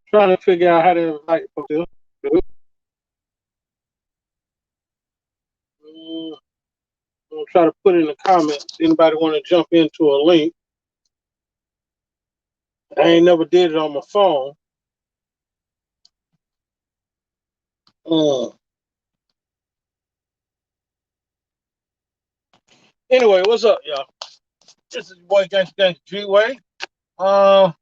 Trying to figure out how to invite folks. I'll try to put in the comments. Anybody want to jump into a link? I ain't never did it on my phone. Anyway, what's up, y'all? This is your boy Gangsta G-Way. Trying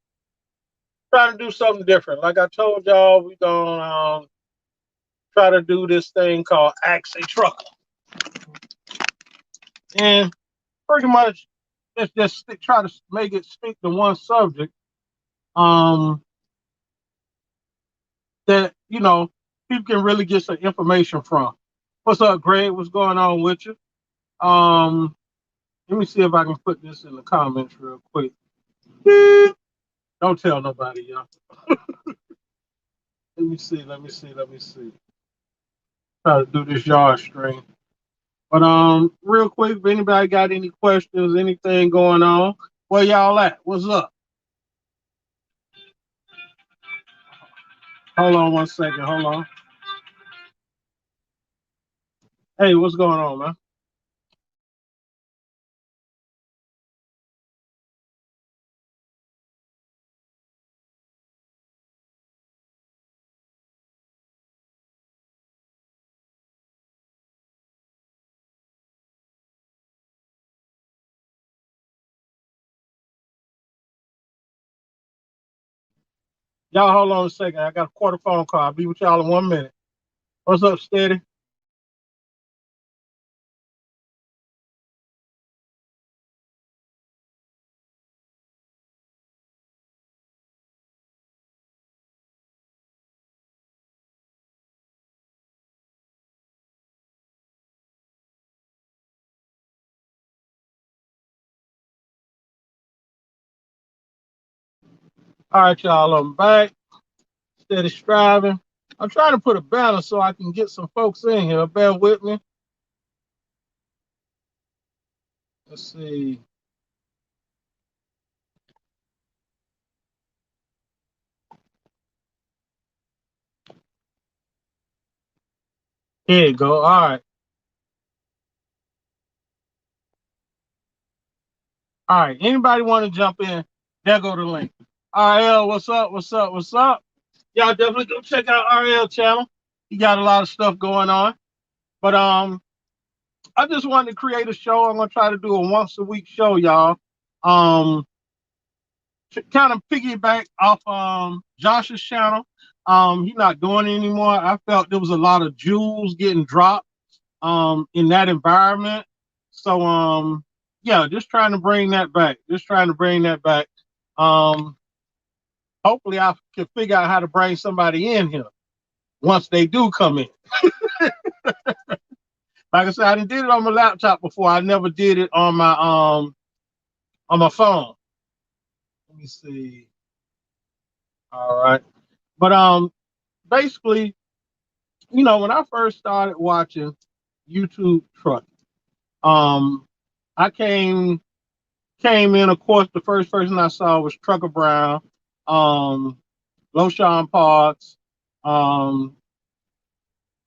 to do something different. Like I told y'all, we gonna try to do this thing called Ask a Trucker. And pretty much let's just try to make it speak to one subject that people can really get some information from. What's up, Greg? What's going on with you? Let me see if I can put this in the comments real quick. Don't tell nobody, y'all. Let me see. Try to do this yard stream. But real quick, if anybody got any questions, anything going on, where y'all at? What's up? Hold on one second. Hold on. Hey, what's going on, man? Y'all hold on a second. I got a quarter phone call. I'll be with y'all in 1 minute. What's up, Steady? All right, y'all. I'm back. Steady striving. I'm trying to put a balance so I can get some folks in here. Bear with me. Let's see. Here you go. All right. All right. Anybody want to jump in? There go the link. RL, what's up? What's up? What's up? Y'all definitely go check out RL channel. He got a lot of stuff going on. But I just wanted to create a show. I'm gonna try to do a once a week show, y'all. Kind of piggyback off Josh's channel. He's not doing it anymore. I felt there was a lot of jewels getting dropped in that environment. So yeah, just trying to bring that back. Hopefully I can figure out how to bring somebody in here once they do come in. Like I said, I did it on my laptop before. I never did it on my phone. Let me see. All right. But basically, when I first started watching YouTube trucking, I came in, of course, the first person I saw was Trucker Brown, LoSean Parks,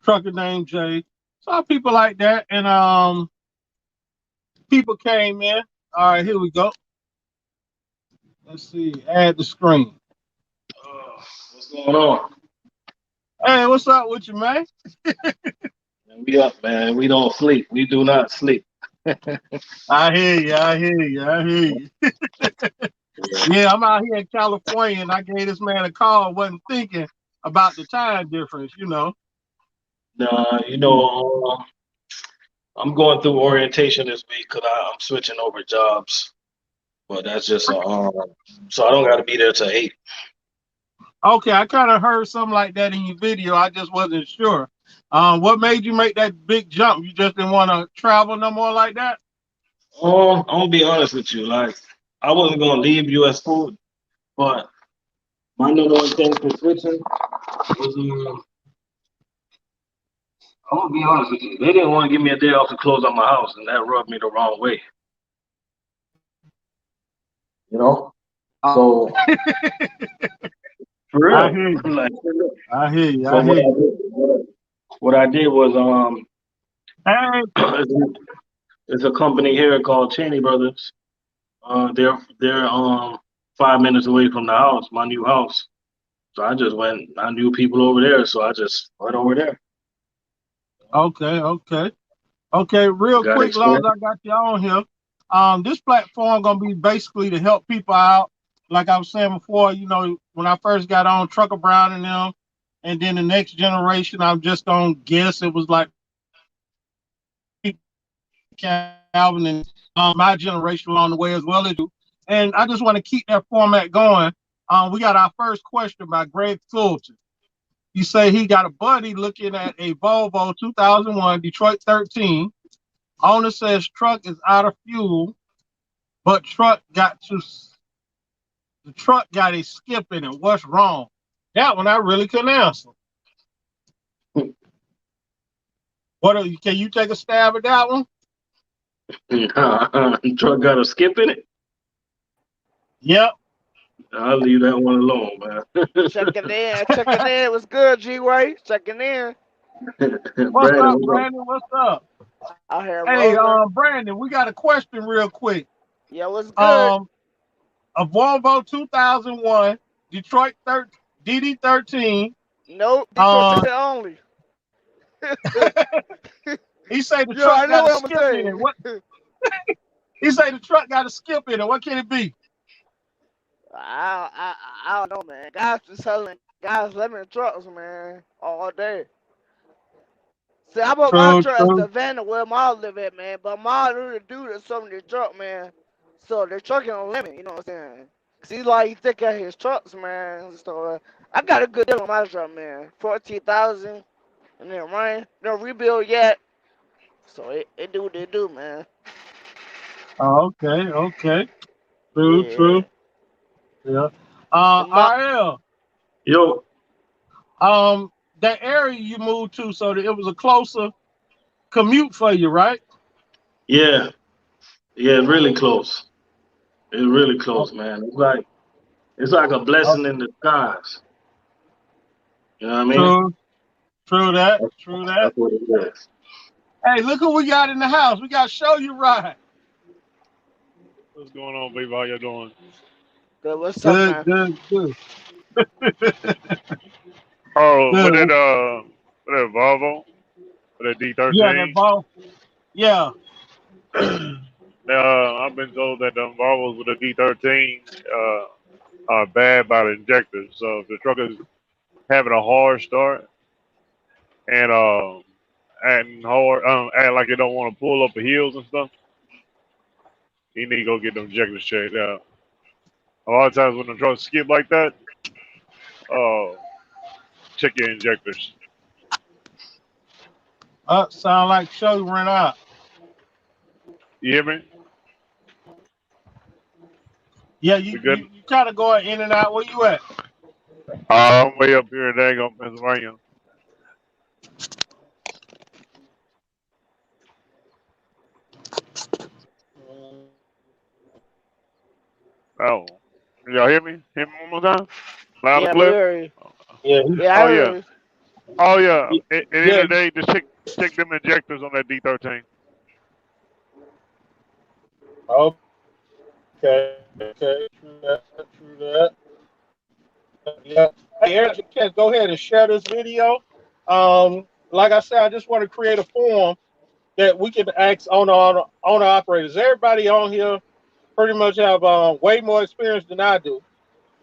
Trucker named Jay. Saw people like that, and people came in. All right, here we go. Let's see, add the screen. What's going on? Hey, what's up with you, man? We up, man. We don't sleep. We do not sleep. I hear you. Yeah, I'm out here in California, and I gave this man a call. Wasn't thinking about the time difference, Nah, I'm going through orientation this week because I'm switching over jobs. But that's just so I don't got to be there till 8. Okay, I kind of heard something like that in your video. I just wasn't sure. What made you make that big jump? You just didn't want to travel no more like that? I'm gonna be honest with you. Like, I wasn't gonna leave U.S. Food, but my number one thing for switching was I'm gonna be honest with you. They didn't want to give me a day off to close on my house, and that rubbed me the wrong way. you know. So for I real, hear you. like I hear you. so I hear you. what I did was Hey, it's a company here called Cheney Brothers. They're 5 minutes away from the house, my new house. So I just went. I knew people over there, so I just went over there. okay. Okay, real Got quick, long as experience. I got you on here. This platform gonna be basically to help people out. Like I was saying before, you know, when I first got on Trucker Brown and them, and then the next generation, I'm just gonna guess it was like Calvin and my generation along the way as well as you. And I just want to keep that format going. We got our first question by Greg Fulton. You say he got a buddy looking at a Volvo 2001 Detroit 13. Owner says truck is out of fuel, but the truck got a skip in it. What's wrong? That one I really couldn't answer. Can you take a stab at that one? Truck got a skip in it. Yep. I'll leave that one alone, man. Checking in. What's good, G-Way? Checking in. What's Brandon, up, what's up? Brandon? What's up? Out here Hey, rolling. Brandon, we got a question real quick. Yeah, what's good? A Volvo 2001 Detroit DD13. Nope, Detroit only. He say the Yeah, I truck know got a what I'm skip gonna in it. say. What? He say the truck got a skip in it. What can it be? I don't know, man. Guys just selling guys lemon trucks, man, all day. See, I bought my True, truck as true. the van to where Ma live at, man. But Ma knew the dude that sold me the truck, man. So the truck ain't on limit, you know what I'm saying? See, like he take out his trucks, man. So I got a good deal on my truck, man. 14,000, and then running, no rebuild yet. So it do what they do, man. Oh, okay. True, Yeah. true. Yeah. And Ma, RL. Yo, That area you moved to, so that it was a closer commute for you, right? yeah, yeah, really close. It's really close, man. It's like a Oh, blessing in disguise. You know what I mean? true, true that, That's, true that. that's what it is. Hey, look who we got in the house. We got Show You Right. What's going on, people? How y'all doing? good, what's up, Good, man? good, good. Oh, Good. with that Volvo, with that Yeah, that D13. ball. Yeah. I've been told that the Volvos with the D13 are bad by the injectors. So if the truck is having a hard start and act like it don't want to pull up the hills and stuff, you need to go get them injectors checked out. A lot of times when the trucks skip like that, uh, check your injectors. Sound like Show You ran out. You hear me? Yeah, We you, good? you, you kind of going in and out. Where you at? I'm way up here in Dagon, Pennsylvania. Oh, y'all hear me? Hear me one more time? Loud and Yeah, we clear? heard you. Yeah, Yeah, I Oh yeah. heard you. Oh yeah. At the end yeah. of the day, just check them injectors on that D13. Okay, okay. True that, true that. Yeah. Hey, Eric, go ahead and share this video. Like I said, I just want to create a forum that we can ask owner operators. Everybody on here pretty much have way more experience than I do.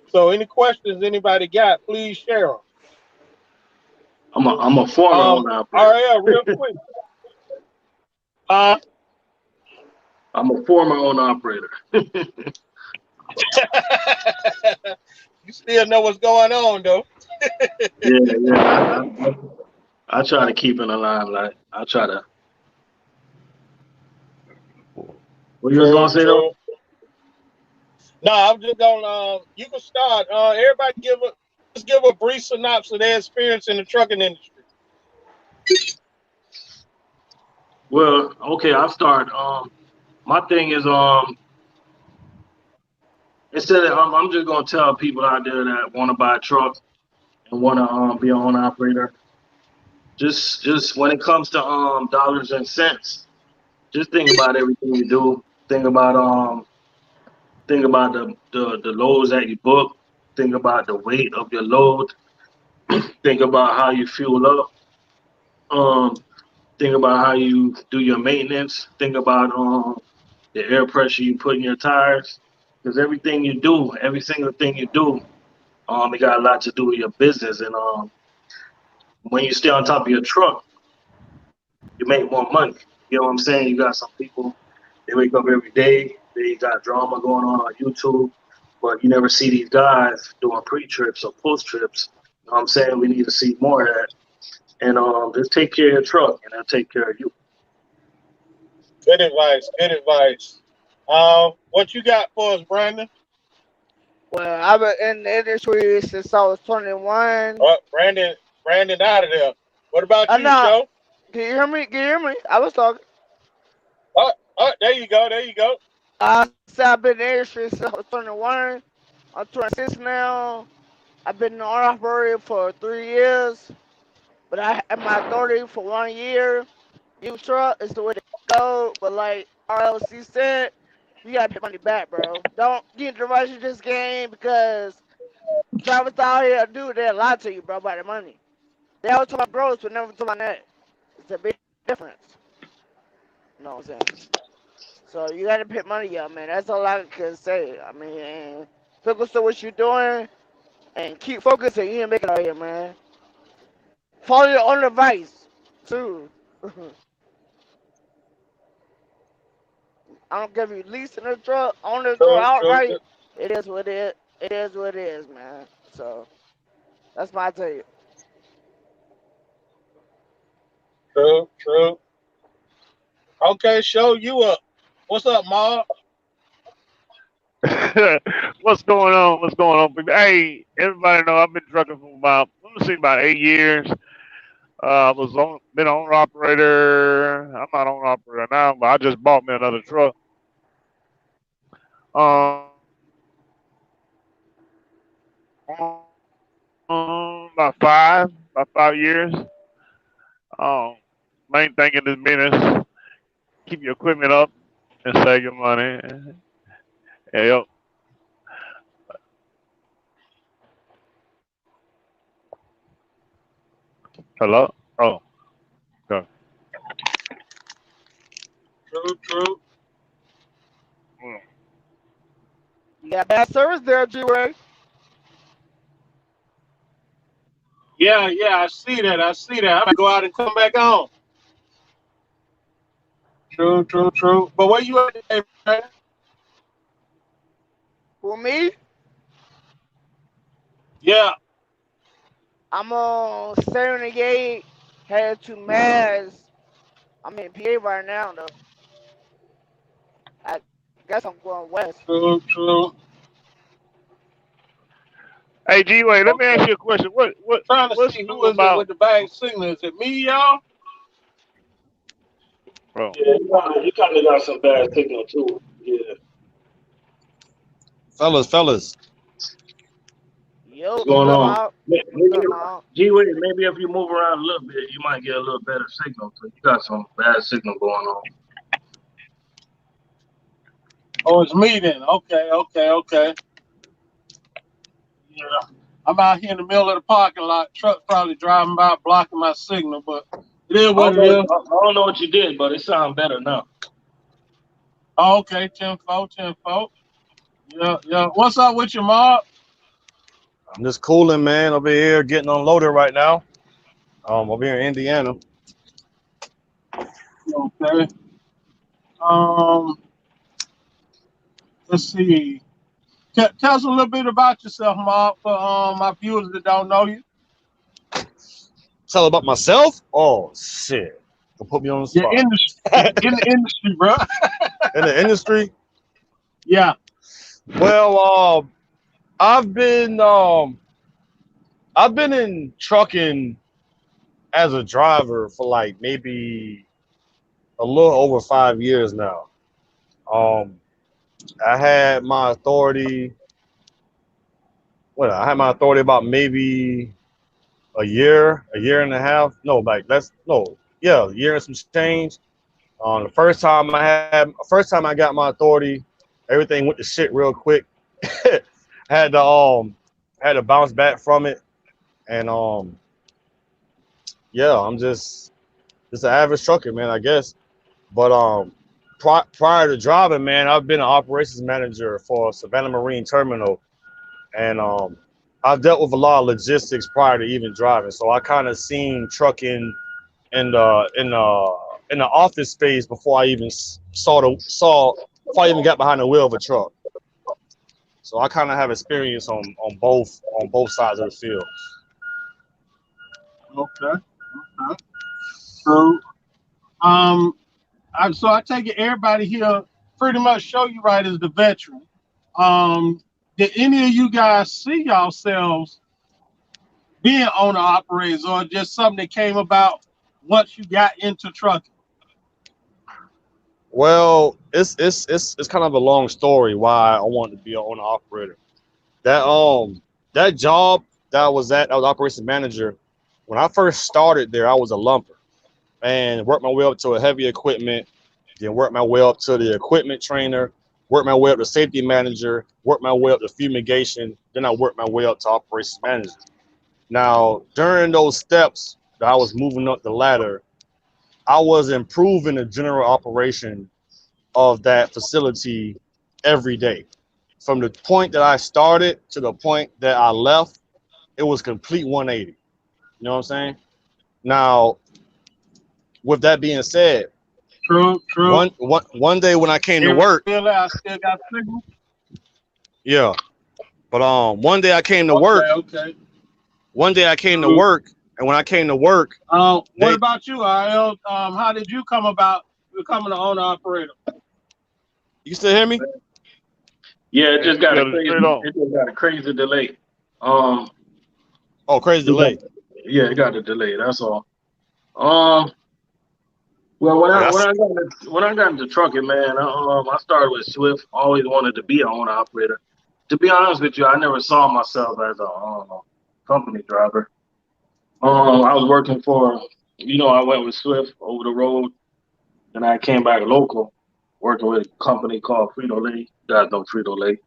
So any questions anybody got, please share them. I'm a former owner operator. RL, real quick. Uh, I'm a former owner operator. you still know what's going on, though. Yeah. I try to keep in the limelight. I try to. What you was True, gonna say though? true. No, I'm just gonna. You can start. Everybody just give a brief synopsis of their experience in the trucking industry. Well, okay, I'll start. My thing is instead of I'm just gonna tell people out there that want to buy a truck and want to be an owner operator. Just when it comes to dollars and cents, just think about everything you do. Think about the loads that you book. Think about the weight of your load. Think about how you fuel up. Think about how you do your maintenance. Think about the air pressure you put in your tires. Because everything you do, every single thing you do, it got a lot to do with your business. And when you stay on top of your truck, you make more money. You know what I'm saying? You got some people, they wake up every day, they got drama going on YouTube, but you never see these guys doing pre-trips or post-trips. You know what I'm saying? We need to see more of that. And just take care of your truck, and they'll take care of you. Good advice. Good advice. What you got for us, Brandon? Well, I've been in the industry since I was 21. Brandon out of there. What about I you, know. Joe? Can you hear me? Can you hear me? I was talking. There you go. There you go. I said I've been in the industry since I was 21. I'm 26 now. I've been an owner operator for 3 years, but I had my authority for 1 year. Used truck is the way to go, but like RLC said, you gotta pay money back, bro. Don't get into rush in this game because drivers out here do they lie to you, bro, about the money. They always talk about gross, but never talk about net. It's a big difference. You know what I'm saying? So you gotta put money up, man. That's all I can say. I mean, and focus on what you're doing and keep focusing. You ain't make it out here, man. Follow your own advice, too. I don't give you leasing a truck, own the truck outright. It is what it is. It is what it is, man. So that's my take. True. Okay, show you up. What's up, Ma? What's going on? What's going on? Hey, everybody know I've been trucking for about 8 years. Been owner operator. I'm not owner operator now, but I just bought me another truck. Um, about 5 years. Um, Main thing in this business, keep your equipment up and save your money. Yep. Hello. Oh, okay. True. Mm. You got bad service there, G-Ray. Yeah, I see that. I'm gonna go out and come back on. True. But where you at today, Brandon? For me, Yeah. I'm on 78, headed to Mass. I'm in PA right now, though. I guess I'm going west. True. Hey, G-Way, let me Okay. ask you a question. Trying to What's see new who is it about? with the bag signal. Is it me, y'all? Bro, Yeah, you kind of got some bad signal too. Yeah, Fellas, Yo, what's what's going up, on? Mom? What's Maybe, up, Mom? G-Way, maybe if you move around a little bit, you might get a little better signal. So you got some bad signal going on. Oh, it's me then. Okay. Yeah. I'm out here in the middle of the parking lot. Truck probably driving by, blocking my signal, but it is I what don't it is. know. I don't know what you did, but it sounds better now. Oh, okay, 10-4. Yeah. What's up with you, Mark? I'm just cooling, man. Over here getting unloaded right now. Over here in Indiana. Okay. Um, let's see. Tell us a little bit about yourself, Mark, for my viewers that don't know you. Tell about myself? Oh shit. Don't put me on the Your spot. industry in the industry, bro. In the industry? Yeah. Well, I've been in trucking as a driver for like maybe a little over 5 years now. I had my authority what I had my authority about maybe a year and a half. No, like a year and some change. First time I got my authority, everything went to shit real quick. had to had to bounce back from it, and yeah, I'm just an average trucker, man, I guess. But prior to driving, man, I've been an operations manager for Savannah Marine Terminal, and I've dealt with a lot of logistics prior to even driving. So I kind of seen trucking in the office space before I even before I even got behind the wheel of a truck. So I kind of have experience on both sides of the field. Okay. Okay. So, so I take it everybody here pretty much show you right as the veteran. Did any of you guys see yourselves being owner operators, or just something that came about once you got into trucking? Well, it's kind of a long story why I wanted to be an owner operator. That job that I was operations manager. When I first started there, I was a lumper and worked my way up to a heavy equipment, then worked my way up to the equipment trainer, worked my way up to safety manager, worked my way up to fumigation, then I worked my way up to operations manager. Now, during those steps that I was moving up the ladder, I was improving the general operation of that facility every day. From the point that I started to the point that I left, it was complete 180. You know what I'm saying? Now, with that being said, True. one day when I came to work, I still got signal. yeah. But one day I came to work. Okay. One day I came to work, and when I came to work, what about you, Ariel? How did you come about becoming an owner operator? you still hear me? Yeah, it just got Yeah, a crazy. straight on. It just got a crazy delay. Oh, crazy delay. Yeah, it got a delay. That's all. Well, when I got into trucking, man, I started with Swift. Always wanted to be an owner operator. To be honest with you, I never saw myself as a company driver. I was working for, I went with Swift over the road, and I came back local, working with a company called Frito-Lay. You guys know Frito-Lay.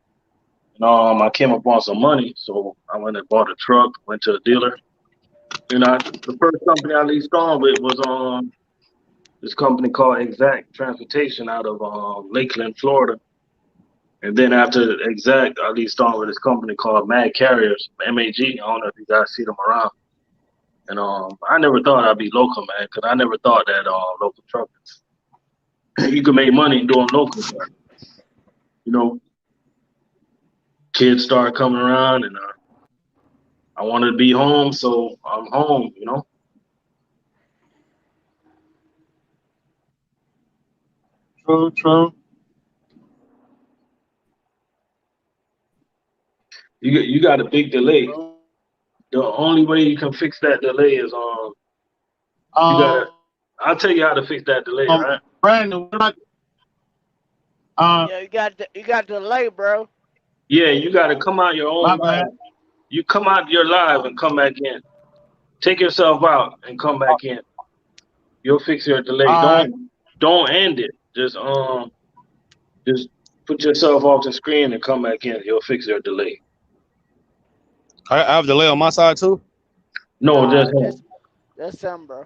And I came upon some money, so I went and bought a truck, went to a dealer. The first company I leased on with was this company called Exact Transportation out of Lakeland, Florida. And then after Exact, I leased on with this company called Mag Carriers, MAG. I don't know if you guys see them around. And I never thought I'd be local, man, because I never thought that local truckers, you could make money doing local. Kids started coming around, and I wanted to be home, so I'm home, True. You got a big delay. The only way you can fix that delay is I'll tell you how to fix that delay, right? Brandon, what about Yeah, you got delay, bro. Yeah, you got to come out your own live. You come out your live and come back in. Take yourself out and come back in. You'll fix your delay. Don't end it. Just put yourself off the screen and come back in. You'll fix your delay. I have delay on my side too. No, that's him, bro.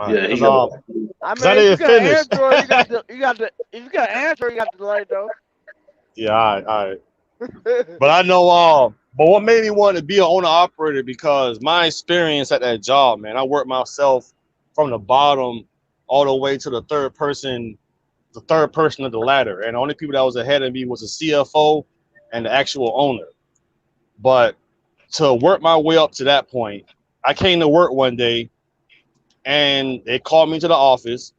Yeah, he I mean, if you got Android, if you got Android, you got delay though. Yeah, all right. But I know, but what made me want to be an owner operator, because my experience at that job, man, I worked myself from the bottom all the way to the third person of the ladder. And the only people that was ahead of me was the CFO and the actual owner. But to work my way up to that point, I came to work one day and they called me to the office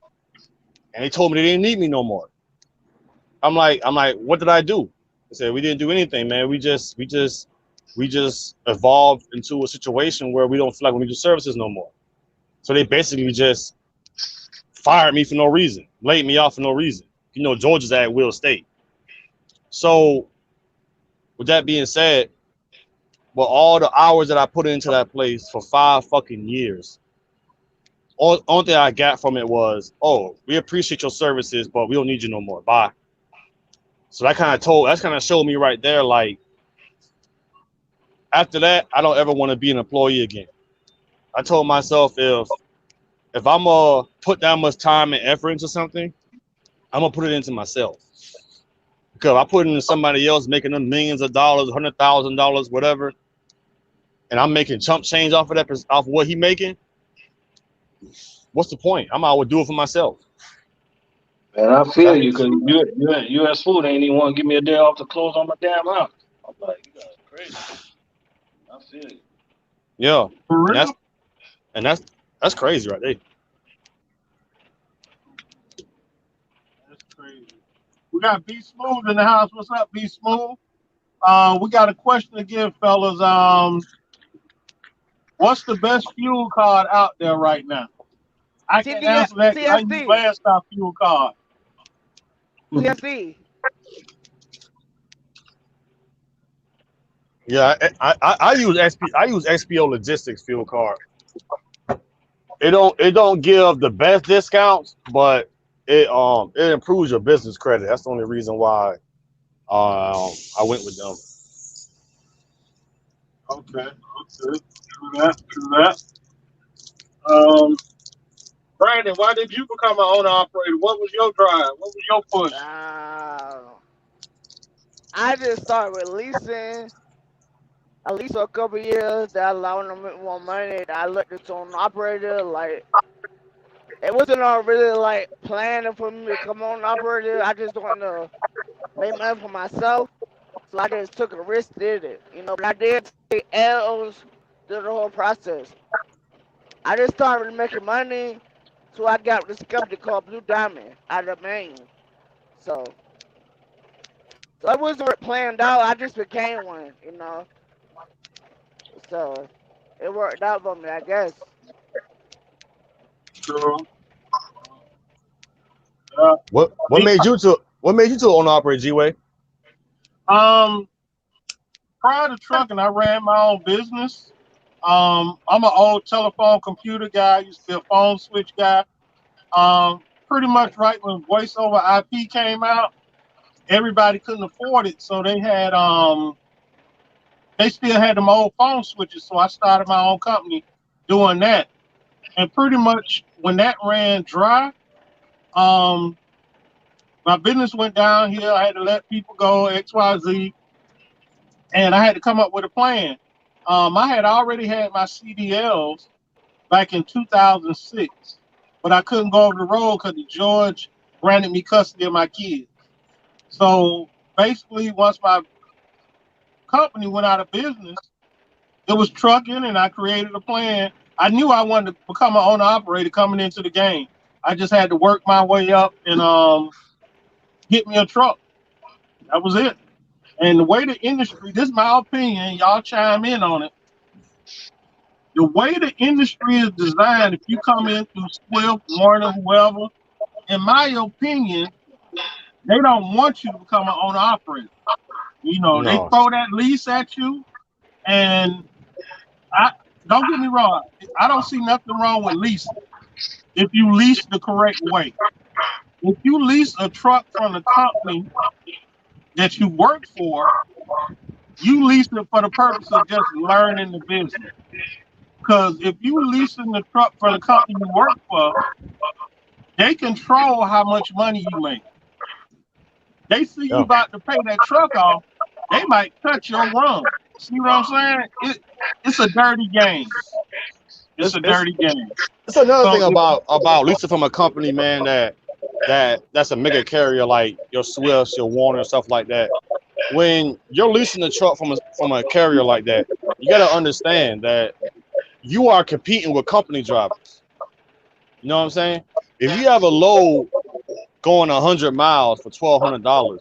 and they told me they didn't need me no more. I'm like, what did I do? They said, we didn't do anything, man. We just evolved into a situation where we don't feel like we need your services no more. So they basically just fired me for no reason, laid me off for no reason. Georgia's at will state. So with that being said, but all the hours that I put into that place for 5 fucking years, only thing I got from it was, oh, we appreciate your services, but we don't need you no more. Bye. So that kind of showed me right there, like, after that, I don't ever want to be an employee again. I told myself, if I'm gonna put that much time and effort into something, I'm gonna put it into myself. Because if I put it into somebody else making them millions of dollars, $100,000, whatever, and I'm making chump change off of that, off what he making, what's the point? I'm out to do it for myself. And I feel you, because U.S. Food ain't even want to give me a day off to close on my damn house. I'm like, you guys are crazy. I feel you. Yeah, For real? and that's crazy right there. That's crazy. We got B Smooth in the house. What's up, B Smooth? We got a question again, fellas. What's the best fuel card out there right now? I can't answer that because I use CSD. last stop fuel card. CSD. Yeah, I use XPO Logistics fuel card. It don't give the best discounts, but it improves your business credit. That's the only reason why I went with them. Okay. True that. Brandon, why did you become an owner operator? What was your drive? What was your push? I just started releasing. At least for a couple of years, that allowing them more money. I looked at on operator, like, it wasn't all really like planning for me to become on operator. I just wanted to make money for myself. So I just took a risk, did it. You know, but I did take L's through the whole process. I just started making money, so I got this company called Blue Diamond out of Maine. So it wasn't planned out. I just became one, you know. So it worked out for me, I guess. True. What made you to owner operator, G-Way? Prior to trucking, I ran my own business. I'm an old telephone computer guy. I used to be a phone switch guy. Pretty much right when voice over IP came out, everybody couldn't afford it, so they still had them old phone switches. So I started my own company doing that. And pretty much when that ran dry, my business went downhill. I had to let people go, XYZ, and I had to come up with a plan. I had already had my CDLs back in 2006, but I couldn't go over the road because the judge granted me custody of my kids. So basically, once my company went out of business, it was trucking, and I created a plan. I knew I wanted to become an owner operator coming into the game. I just had to work my way up and get me a truck. That was it. And the way the industry, this is my opinion, y'all chime in on it. The way the industry is designed, if you come in through Swift, Warner, whoever, in my opinion, they don't want you to become an owner operator. You know, No. they throw that lease at you, and don't get me wrong, I don't see nothing wrong with leasing if you lease the correct way. If you lease a truck from the company that you work for, you lease it for the purpose of just learning the business. Because if you leasing the truck for the company you work for, they control how much money you make. They see you about to pay that truck off, they might cut your run. See what I'm saying? It's a dirty game. It's a dirty game. It's another thing about leasing from a company, man, that's a mega carrier like your Swifts, your Warner, stuff like that. When you're leasing a truck from a carrier like that, you got to understand that you are competing with company drivers. You know what I'm saying? If you have a load going 100 miles for $1,200,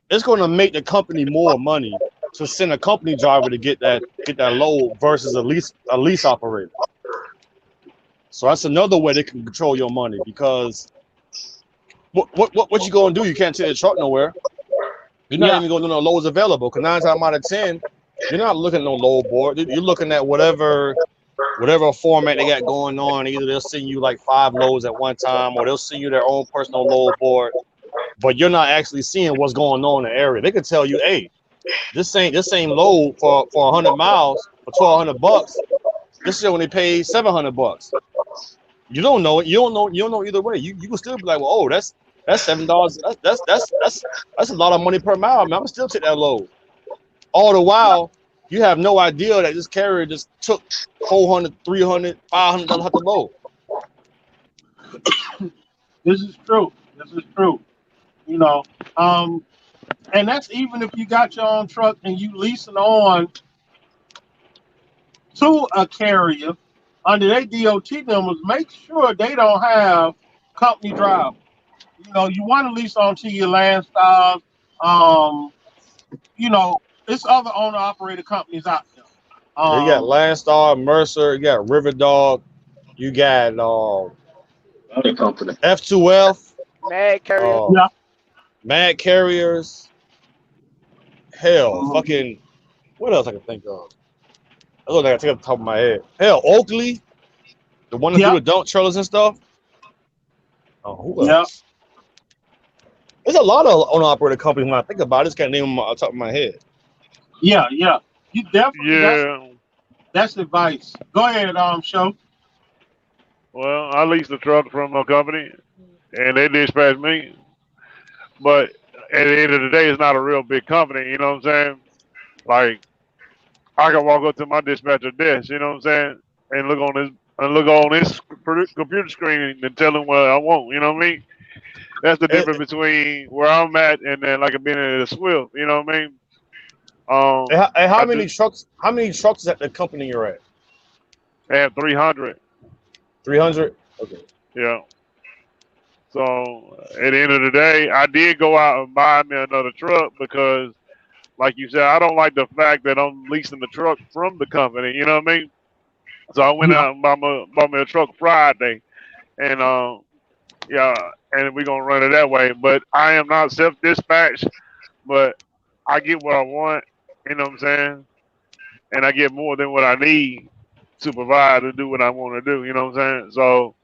it's going to make the company more money to send a company driver to get that load versus a lease operator. So that's another way they can control your money, because what you gonna do? You can't take the truck nowhere. You're not even gonna know no loads available, because 9 times out of 10, you're not looking at no load board. You're looking at whatever format they got going on. Either they'll send you like 5 loads at one time, or they'll send you their own personal load board. But you're not actually seeing what's going on in the area. They can tell you, hey, this same load for 100 miles for $1,200. This is when they pay $700. You don't know it. You don't know either way. You can still be like, well, oh, that's $7. That's a lot of money per mile. Man, I'm still take that load. All the while, you have no idea that this carrier just took $400, $300, $500 off the load. This is true. This is true. You know, and that's even if you got your own truck and you leasing on to a carrier under their DOT numbers. Make sure they don't have company drivers. You know, you want to lease on to your Landstar. You know, it's other owner operator companies out there. You got Landstar, Mercer, you got River Dog, you got Other company. F2F, Mad carrier. Yeah. Mad Carriers. Hell, fucking, what else I can think of? I don't think I can think off the top of my head. Hell, Oakley, the one that do the dump trailers and stuff. Oh, who else? There's a lot of owner operator companies when I think about it. I just can't name them off the top of my head. Yeah. You definitely. Yeah. That's advice. Go ahead, Show. Well, I leased a truck from a company, and they dispatch me. But at the end of the day, it's not a real big company. You know what I'm saying? Like, I can walk up to my dispatcher desk. You know what I'm saying? And look on this computer screen and tell them what I want. You know what I mean? That's the difference between where I'm at and then like being at a Swift. You know what I mean? How many trucks is at the company you're at? They have 300. 300? Okay. Yeah. So at the end of the day, I did go out and buy me another truck because, like you said, I don't like the fact that I'm leasing the truck from the company. You know what I mean? So I went out and bought me a truck Friday, and and we're gonna run it that way. But I am not self-dispatched, but I get what I want. You know what I'm saying? And I get more than what I need to provide to do what I want to do. You know what I'm saying? So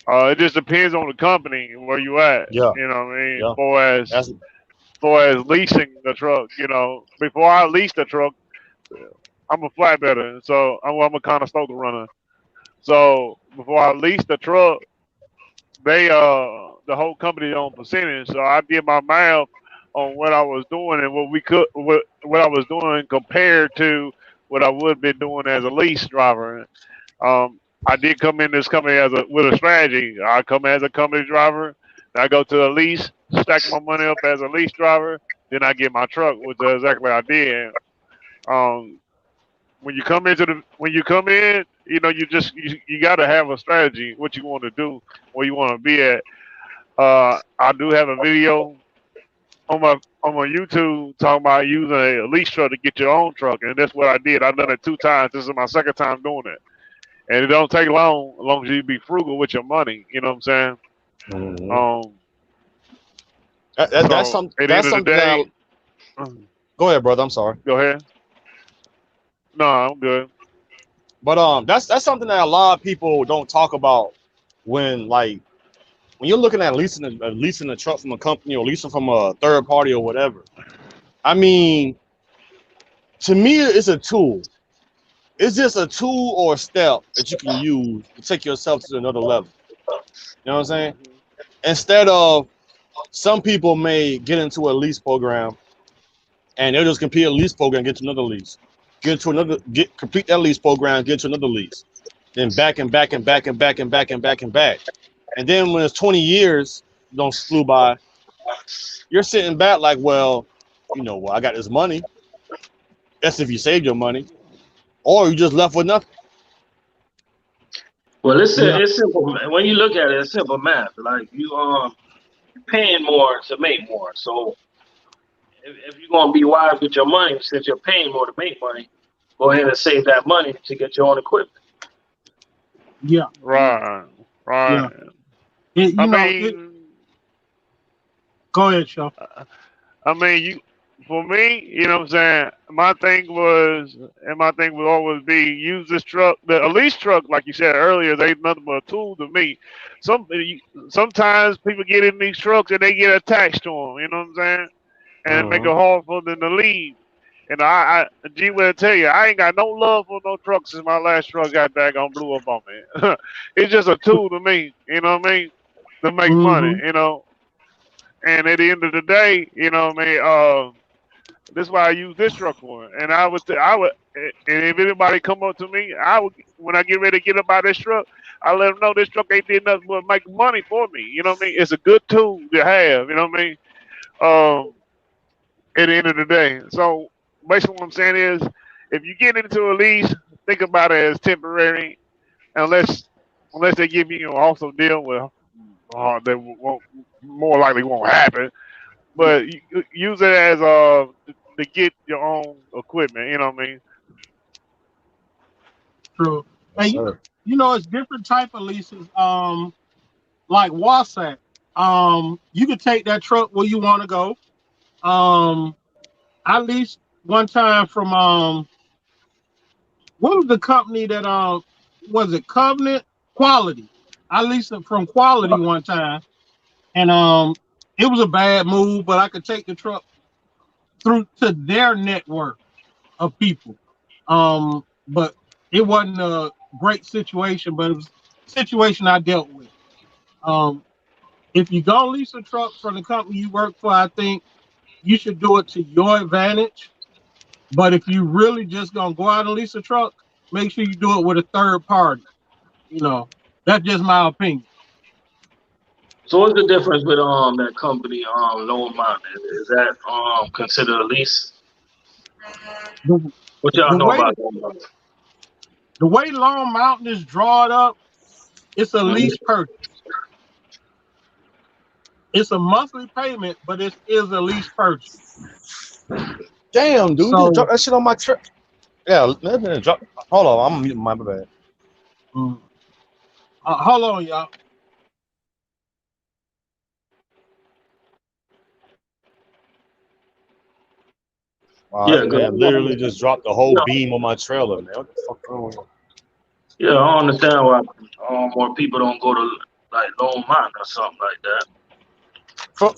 it just depends on the company and where you at. Yeah. You know what I mean? Yeah. As far as leasing the truck, you know, before I lease the truck, I'm a flatbedder, so I'm a kind of stoker runner. So before I lease the truck, they the whole company on percentage. So I did my math on what I was doing and what I was doing compared to what I would have been doing as a lease driver. I did come in this company with a strategy. I come as a company driver, then I go to a lease, stack my money up as a lease driver, then I get my truck, which is exactly what I did. When you come in, you know, you got to have a strategy, what you want to do, where you want to be at. I do have a video on my YouTube talking about using a lease truck to get your own truck, and that's what I did. I've done it 2 times. This is my 2nd time doing it, and it don't take long, as long as you be frugal with your money. You know what I'm saying? Mm-hmm. That's something. Go ahead, brother. I'm sorry. Go ahead. No, I'm good. But that's something that a lot of people don't talk about when you're looking at leasing a truck from a company or leasing from a third party or whatever. I mean, to me, it's a tool. It's just a tool or a step that you can use to take yourself to another level. You know what I'm saying? Instead of, some people may get into a lease program and they'll just complete a lease program, get to another lease. Complete that lease program, get to another lease. Then back and back. And then when it's 20 years don't flew by, you're sitting back like, well, you know, I got this money. That's if you saved your money. Or you just left with nothing. Well, it's simple. When you look at it, it's simple math. Like you're paying more to make more. So if you're gonna be wise with your money, since you're paying more to make money, go ahead and save that money to get your own equipment. Yeah. Right. Yeah. Go ahead, Sean. I mean, for me, you know what I'm saying? My thing would always be use this truck. The lease truck, like you said earlier, they ain't nothing but a tool to me. Sometimes people get in these trucks and they get attached to them. You know what I'm saying? And it make Hmm. it hard for them to leave. And G will tell you, I ain't got no love for no truck since my last truck got daggone blew up on me. It's just a tool to me. You know what I mean? To make money. Mm-hmm. You know. And at the end of the day, you know what I mean? This is why I use this truck for. And and if anybody come up to me, when I get ready to get up out of this truck, I let them know this truck ain't did nothing but make money for me. You know what I mean? It's a good tool to have. You know what I mean? Um, at the end of the day. So basically, what I'm saying is, if you get into a lease, think about it as temporary, unless they give you an awesome deal. Well, that won't more likely won't happen. But use it as to get your own equipment. You know what I mean? True. Yes, And sir. you know, it's different type of leases. Like Wasac. You can take that truck where you want to go. Um, I leased one time from what was the company that was it Covenant Quality? I leased it from Quality one time, and it was a bad move, but I could take the truck through to their network of people. But it wasn't a great situation, but it was a situation I dealt with. Um, if you go lease a truck from the company you work for, I think you should do it to your advantage. But if you really just gonna go out and lease a truck, make sure you do it with a third party. You know, that's just my opinion. So what's the difference with that company Lone Mountain? Is that considered a lease? The, What y'all the know way about Lone Mountain? the way Long Mountain is drawn up, it's a Mhm. lease purchase. It's a monthly payment, but it is a lease purchase. Damn, dude, you just So, dropped that shit on my truck. Yeah, let me drop. Hold on, I'm muting my bad. mm, hold on, y'all. Wow, Yeah, that go man literally just dropped the whole ahead. beam on my trailer, man. What the fuck wrong with him? Yeah, I don't understand why more people don't go to like Lone Mountain or something like that.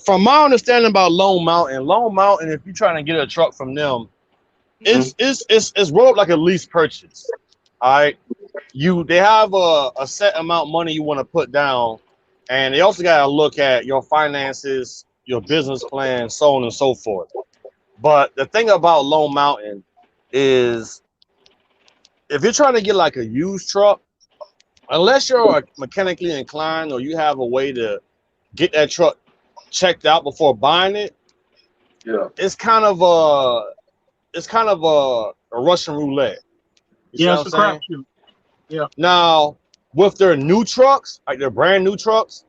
From my understanding about Lone Mountain, if you're trying to get a truck from them, Hmm. it's rolled up like a lease purchase. All right, they have a set amount of money you want to put down, and they also got to look at your finances, your business plan, so on and so forth. But the thing about Lone Mountain is, if you're trying to get like a used truck, unless you're mechanically inclined or you have a way to get that truck checked out before buying it, Yeah. it's kind of a Russian roulette. You see Yeah, what it's I'm a saying? crapshoot. Yeah. Now, with their new trucks, like their brand new trucks,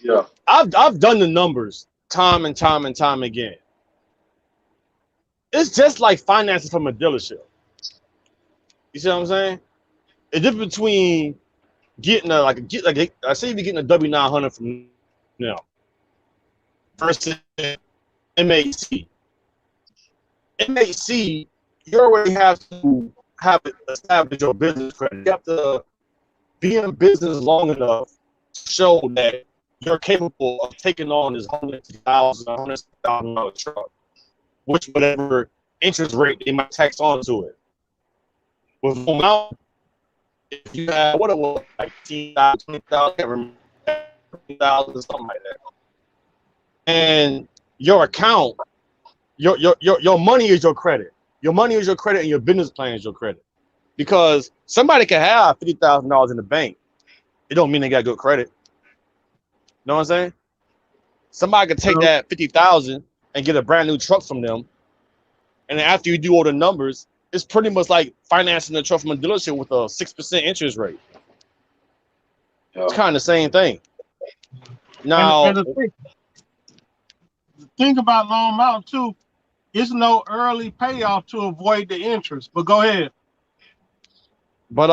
Yeah. I've done the numbers time and time and time again. It's just like financing from a dealership. You see what I'm saying? The difference between getting I say if you're getting a W900 from now versus MHC. MHC, you already have to have established your business credit. You have to be in business long enough to show that you're capable of taking on this $100,000 truck, which whatever interest rate they might tax onto it. With Home Mountain, if you have what it was like 10,000, 20,000, 20,000, something like that, and your account, your money is your credit. Your money is your credit, and your business plan is your credit. Because somebody can have $50,000 in the bank, it don't mean they got good credit. You know what I'm saying? Somebody could take So, that 50,000 and get a brand new truck from them, and then after you do all the numbers, it's pretty much like financing a truck from a dealership with a 6% interest rate. It's Yeah. kind of the same thing. and Now, the thing about Long Mountain too, it's no early payoff to avoid the interest. But go ahead. but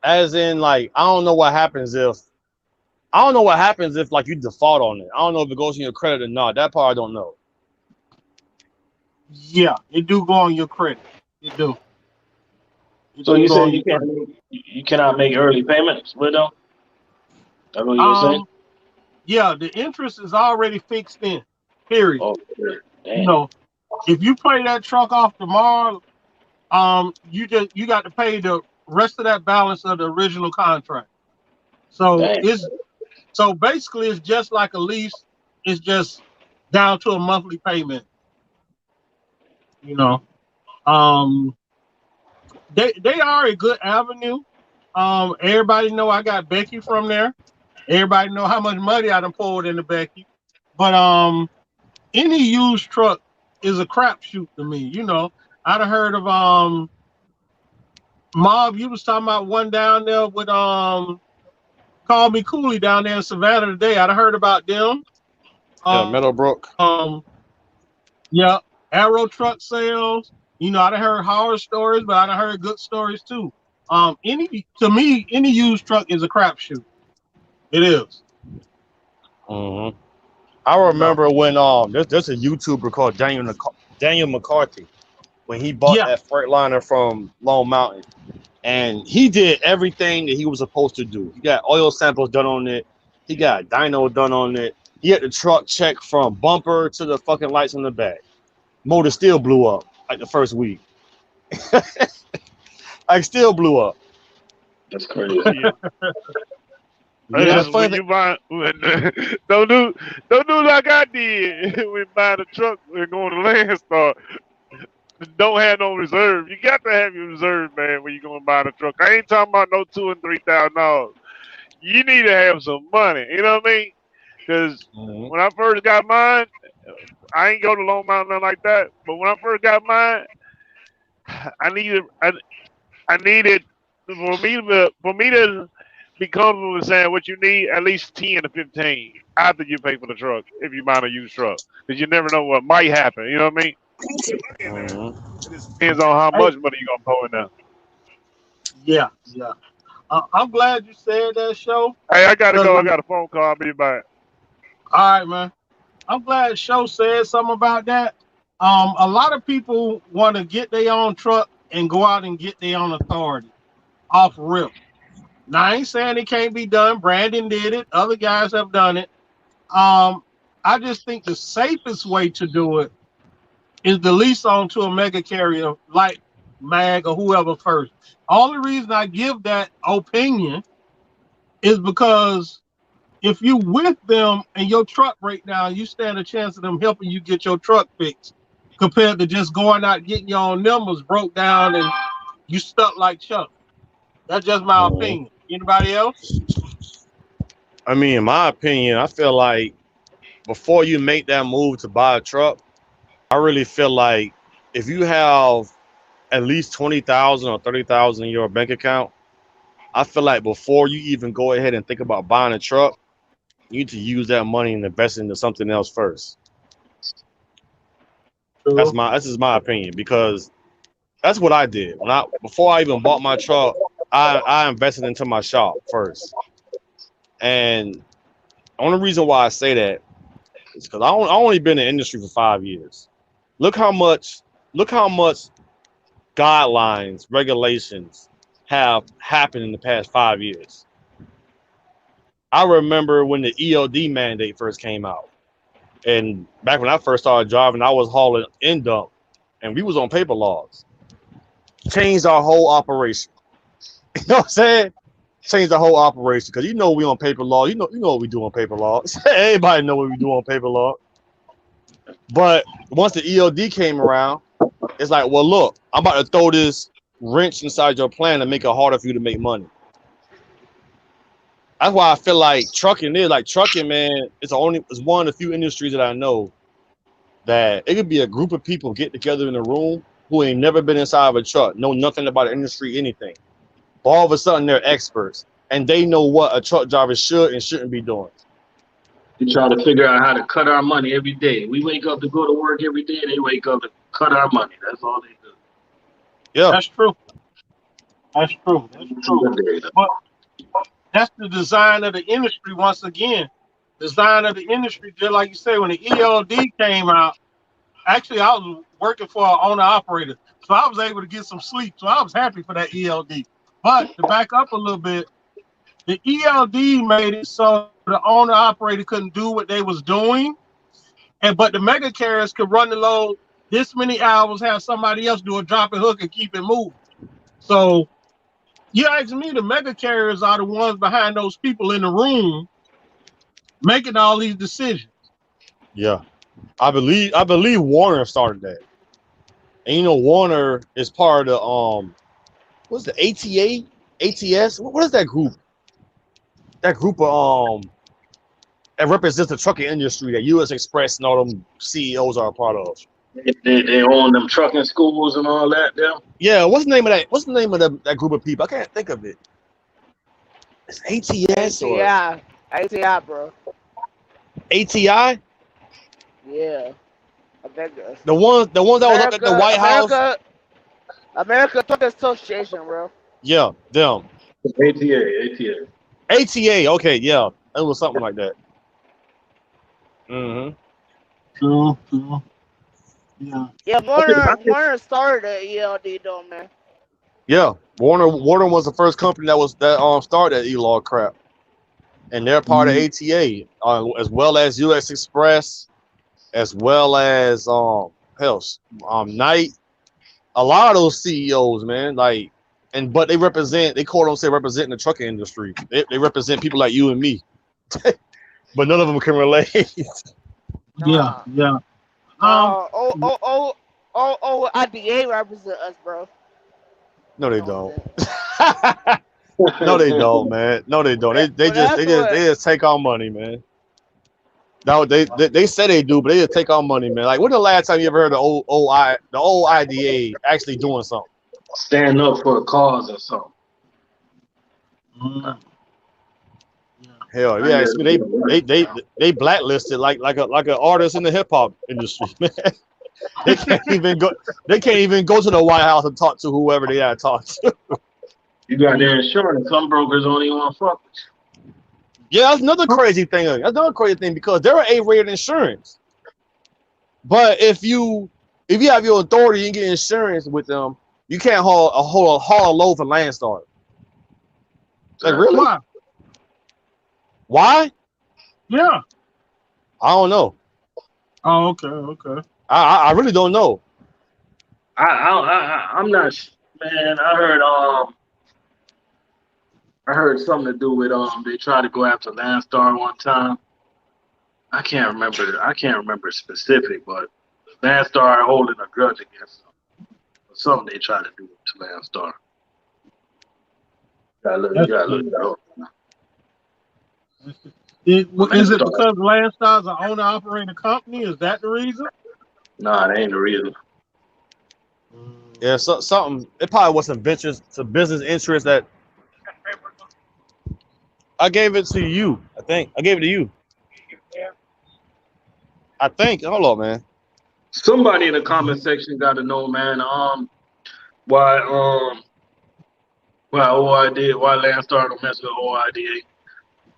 as in like I don't know what happens if like you default on it. I don't know if it goes in your credit or not. That part I don't know. Yeah, it do go on your credit. It do. It So do you go on said your credit. you cannot make early payments with them? That's what you were saying? Um, yeah, the interest is already fixed in. Period. Oh, You damn. know, if you pay that truck off tomorrow, you got to pay the rest of that balance of the original contract. So Damn. so basically it's just like a lease. It's just down to a monthly payment. You know, um, they are a good avenue. Everybody know I got Becky from there. Everybody know how much money I done poured into Becky. But any used truck is a crapshoot to me. You know, I done heard of Mob. You was talking about one down there with Call Me Cooley down there in Savannah today. I done heard about them. Yeah, Um, Meadowbrook. yeah, Arrow truck sales. You know, I done heard horror stories, but I done heard good stories too. Any used truck is a crapshoot. It is. Hmm. I No. remember when there's a YouTuber called Daniel McCarthy when he bought Yeah. that Freightliner from Long Mountain, and he did everything that he was supposed to do. He got oil samples done on it. He got dyno done on it. He had the truck checked from bumper to the fucking lights on the back. Motor still blew up like the first week. Like still blew up. That's crazy. Yeah. Yeah, that's Listen, when funny. you buy, don't do like I did when buying a truck and going to Landstar. Don't have no reserve. You got to have your reserve, man, when you're going to buy a truck. I ain't talking about no $2,000 and $3,000. You need to have some money. You know what I mean? Because Mhm. when I first got mine, I ain't go to Long Mountain nothing like that. But when I first got mine, I needed I needed for me to be comfortable with saying what you need at least 10 to 15 after you pay for the truck if you buy a used truck because you never know what might happen. You know what I mean? Mhm. Depends on how Hey, much money you gonna pour in there. yeah, yeah. I'm glad you said that, show. Hey, I gotta Cause go. I like, got a phone call. I'll be back. all right, man. I'm glad show said something about that. A lot of people want to get their own truck and go out and get their own authority off rip. Now I ain't saying it can't be done. Brandon did it. Other guys have done it. I just think the safest way to do it is the lease onto a mega carrier like MAG or whoever first. Only reason I give that opinion is because if you with them and your truck break down, you stand a chance of them helping you get your truck fixed compared to just going out getting your own numbers broke down and you stuck like Chuck. That's just my Mhm. opinion. Anybody else? I mean, in my opinion, I feel like before you make that move to buy a truck, I really feel like if you have at least 20,000 or 30,000 in your bank account, I feel like before you even go ahead and think about buying a truck, you need to use that money and invest into something else first. True. This is my opinion because that's what I did. Before I even bought my truck, I invested into my shop first. And the only reason why I say that is because I only been in the industry for 5 years. Look how much look how much guidelines, regulations have happened in the past 5 years. I remember when the ELD mandate first came out. And back when I first started driving, I was hauling in dump and we was on paper logs. Changed our whole operation. You know what I'm saying? Changed the whole operation because we on paper log. You know what we do on paper logs. Everybody know what we do on paper log. But once the ELD came around, it's like, well, look, I'm about to throw this wrench inside your plan and make it harder for you to make money. That's why I feel like trucking, man. It's one of the few industries that I know that it could be a group of people get together in a room who ain't never been inside of a truck, know nothing about the industry, anything. But all of a sudden, they're experts and they know what a truck driver should and shouldn't be doing. We try to figure out how to cut our money every day. We wake up to go to work every day. They wake up to cut our money. That's all they do. Yeah. That's true. That's true. That's true. But that's the design of the industry once again. Design of the industry, just like you say, when the ELD came out, actually I was working for an owner operator. So I was able to get some sleep. So I was happy for that ELD. But to back up a little bit, the ELD made it so the owner operator couldn't do what they was doing, but the mega carriers could run the load this many hours, have somebody else do a drop and hook and keep it moving. So you ask me, the mega carriers are the ones behind those people in the room making all these decisions. Yeah, I believe Warner started that. And you know, Warner is part of the what's the ATA, ATS? What is that group? That group of that represents the trucking industry that U.S. Express and all them CEOs are a part of. They own them trucking schools and all that there. Yeah, what's the name of that? What's the name of that group of people? I can't think of it. It's ATS or ATI, bro. ATI? Yeah. I think that's The ones that was up at the White House. America Truck Association, bro. Yeah, them. ATA. ATA, okay, yeah. It was something like that. Mm-hmm. Cool. Yeah. Yeah, Warner started the ELD though, man. Yeah. Warner was the first company that started that E-Log crap. And they're part of ATA, as well as US Express, as well as Knight. A lot of those CEOs, man, but they call themselves representing the trucking industry. They represent people like you and me. But none of them can relate. Yeah. IDA represent us, bro. No, they don't. No, they don't, man. No, they don't. They just take our money, man. No, they say they do, but they just take our money, man. Like, when the last time you ever heard the old IDA actually doing something? Stand up for a cause or something. Hell yeah, they blacklisted like an artist in the hip hop industry, man. They can't even go to the White House and talk to whoever they gotta talk to. You got their insurance. Some brokers don't even want to fuck with you. Yeah, that's another crazy thing. That's another crazy thing because they're an A-rated insurance. But if you have your authority and get insurance with them, you can't haul a load for Landstar. Like, really? Why? Yeah. I don't know. Oh, okay. I really don't know. I'm not, man. I heard something to do with they tried to go after Landstar one time. I can't remember specific, but Landstar holding a grudge against them. Something they tried to do to Landstar. You gotta look it up. Is it because Landstar's an owner operating company? Is that the reason? Nah, that ain't the reason. Yeah, something. It probably was some business interest that. I gave it to you. I think I gave it to you. I think. Hold on, man. Somebody in the comment section got to know, man. Why Landstar don't mess with OIDA?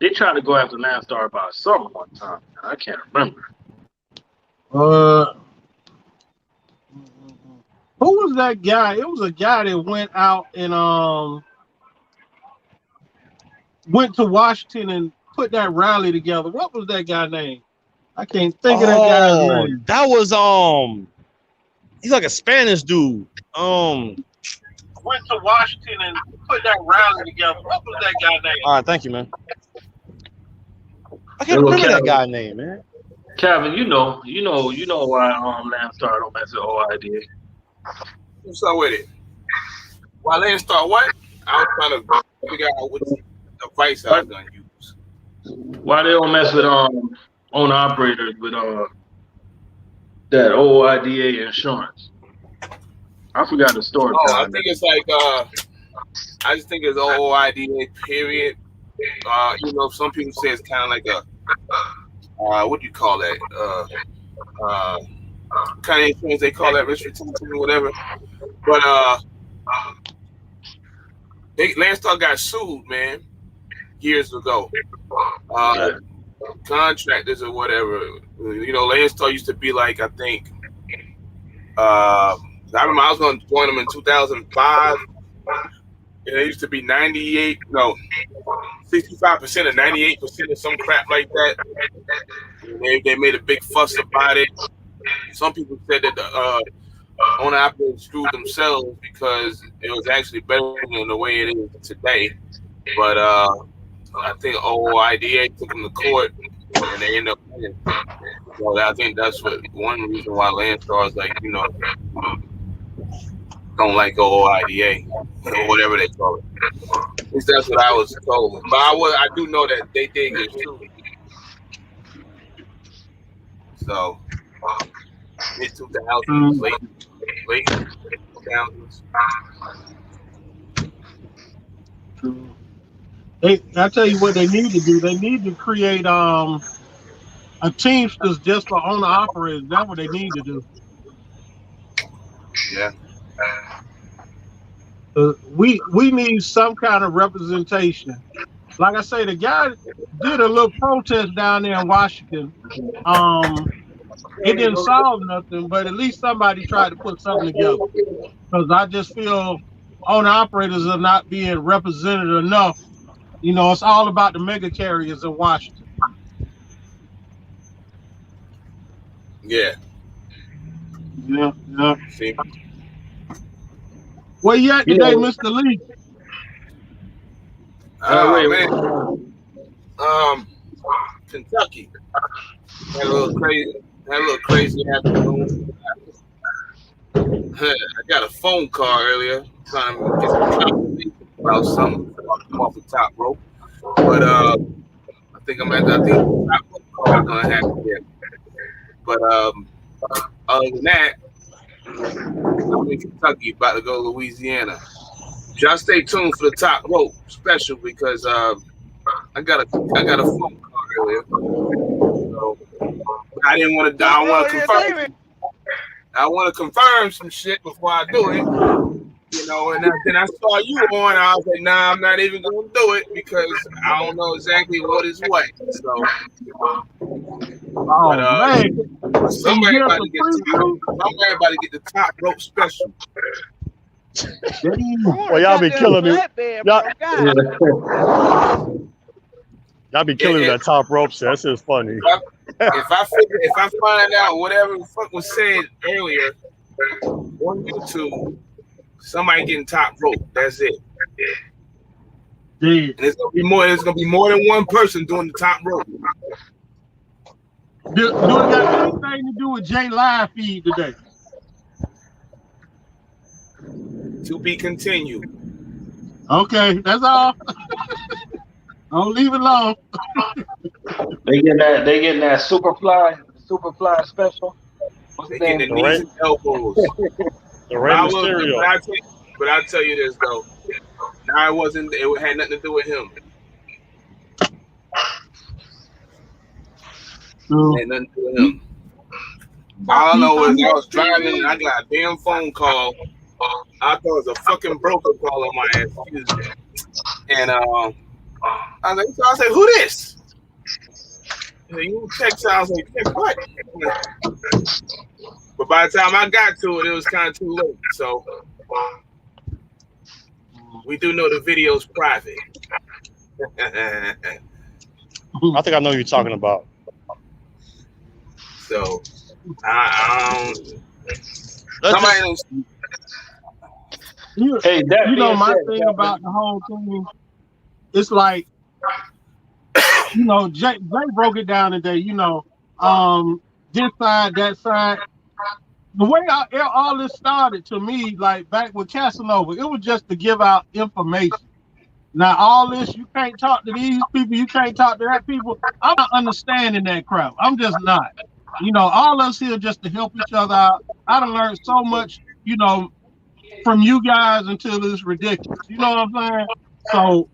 They tried to go after Landstar about something one time. I can't remember. Who was that guy? It was a guy that went out and went to Washington and put that rally together. What was that guy's name? I can't think of that guy's name. That was he's like a Spanish dude. Went to Washington and put that rally together. What was that guy's name? All right, thank you, man. I can't remember that guy's name, man. Calvin, you know why Landstar don't mess with OIDA. What's up with it? Why Landstar what? I was trying to figure out what device I was gonna use. Why they don't mess with owner operators with that OIDA insurance? I forgot the story. Oh, I think it's like I just think it's OIDA period. Some people say it's kind of like a what do you call that? Kind of insurance they call that, risk retention or whatever. But Landstar got sued, man, years ago. Contractors or whatever. Landstar used to be like, I think, I remember I was going to join them in 2005. And it used to be 65% or 98% or some crap like that. And they made a big fuss about it. Some people said that the owner operators screwed themselves because it was actually better than the way it is today. But I think OIDA took them to court and they ended up winning. So I think that's one reason why Landstar is like, don't like OIDA or whatever they call it. At least that's what I was told. But I do know that they did get sued. So mid 2000s, late 2000s. I tell you what they need to do. They need to create a Teamsters just for owner operators. That's what they need to do. Yeah. We need some kind of representation. Like I say, the guy did a little protest down there in Washington. It didn't solve nothing, but at least somebody tried to put something together. Because I just feel owner operators are not being represented enough. It's all about the mega carriers in Washington. Yeah. Yeah. See? Where you at today, Mr. Lee? Kentucky. Had a little crazy afternoon. I got a phone call earlier trying to get some conversation about something off the top rope. But I think the top rope call is gonna happen here. But other than that, I'm in Kentucky, about to go to Louisiana. Just stay tuned for the top rope special because I got a phone call earlier. So I didn't want to. I want to confirm. I want to confirm some shit before I do it. And then I saw you on. I was like, nah, I'm not even gonna do it because I don't know exactly what is what. So. Man. Somebody about to get the top rope special. Well, y'all be killing me. Y'all be killing me that top rope shit. That's just funny. If I find out whatever the fuck was said earlier on YouTube, somebody getting top rope. That's it. And it's gonna be more than one person doing the top rope. Do it got anything to do with Jay Live feed today? To be continued. Okay, that's all. Don't leave it alone. They getting that Superfly special. They getting the knees and elbows. The Rey Mysterio. But I'll tell you this though. Now it had nothing to do with him. Had nothing to do with him. All I know is I was driving and I got a damn phone call. I thought it was a fucking broker call on my ass. Excuse me. And I was like, who this? You text, I was like, what? But by the time I got to it, it was kind of too late. So we do know the video's private. I think I know who you're talking about. So somebody. Hey, my thing about the whole thing, it's like, Jay broke it down today. This side, that side. The way all this started to me, like back with Casanova, it was just to give out information. Now all this, you can't talk to these people, you can't talk to that people. I'm not understanding that crap. I'm just not. All us here just to help each other out. I done learned so much, from you guys until it's ridiculous. You know what I'm saying? So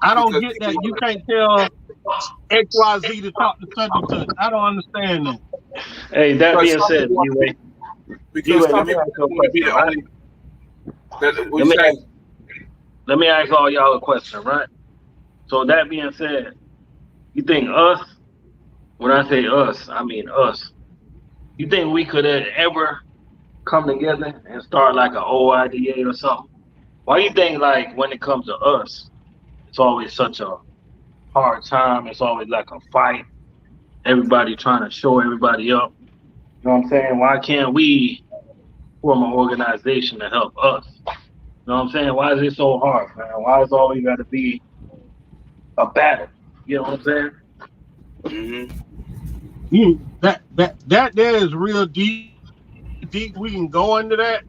I don't get that. You can't tell XYZ to talk to such and such. I don't understand that. Hey, that being said, because some people want to be the only. Let me ask all y'all a question, right? So that being said, you think us, when I say us, I mean us, you think we could have ever come together and start like an OIDA or something? Why you think like when it comes to us, it's always such a hard time? It's always like a fight. Everybody trying to show everybody up. You know what I'm saying? Why can't we form an organization to help us? You know what I'm saying? Why is it so hard, man? Why is always got to be a battle? You know what I'm saying? That there is real deep. We can go into that,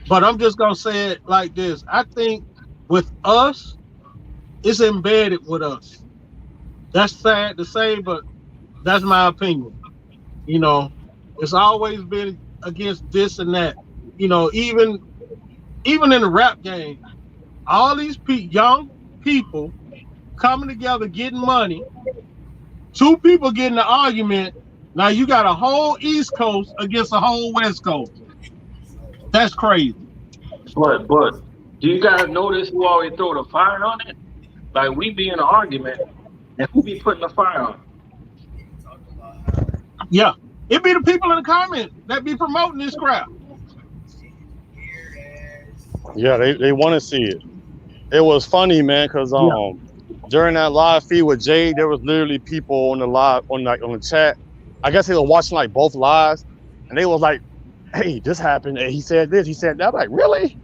but I'm just gonna say it like this. I think with us, it's embedded with us. That's sad to say, but that's my opinion. You know, it's always been against this and that. You know, even in the rap game, all these young people coming together, getting money. Two people getting an argument. Now you got a whole East Coast against a whole West Coast. That's crazy. But do you guys notice who always throw the fire on it? Like we be in an argument, and who be putting the fire on it? Yeah, it be the people in the comments that be promoting this crap. Yeah, they want to see it. It was funny, man, because during that live feed with Jade, there was literally people on the live on the chat. I guess they were watching like both lives, and they was like, "Hey, this happened. And he said this. He said that." I'm like, really?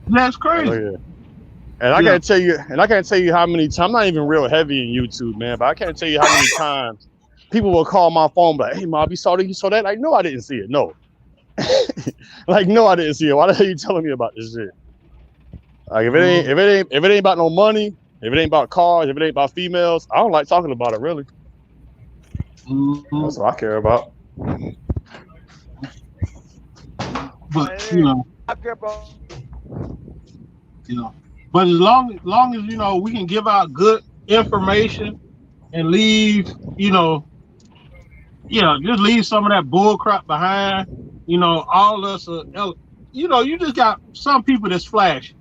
That's crazy. Oh, yeah. And I can't tell you how many times. I'm not even real heavy in YouTube, man, but I can't tell you how many times people will call my phone, like, "Hey, Mob, you saw that? You saw that?" Like, no, I didn't see it. No. Like, no, I didn't see it. Why the hell are you telling me about this shit? Like, if it ain't about no money, if it ain't about cars, if it ain't about females, I don't like talking about it, really. That's what I care about. But but as long as we can give out good information and leave, just leave some of that bull crap behind. All us you just got some people that's flashy.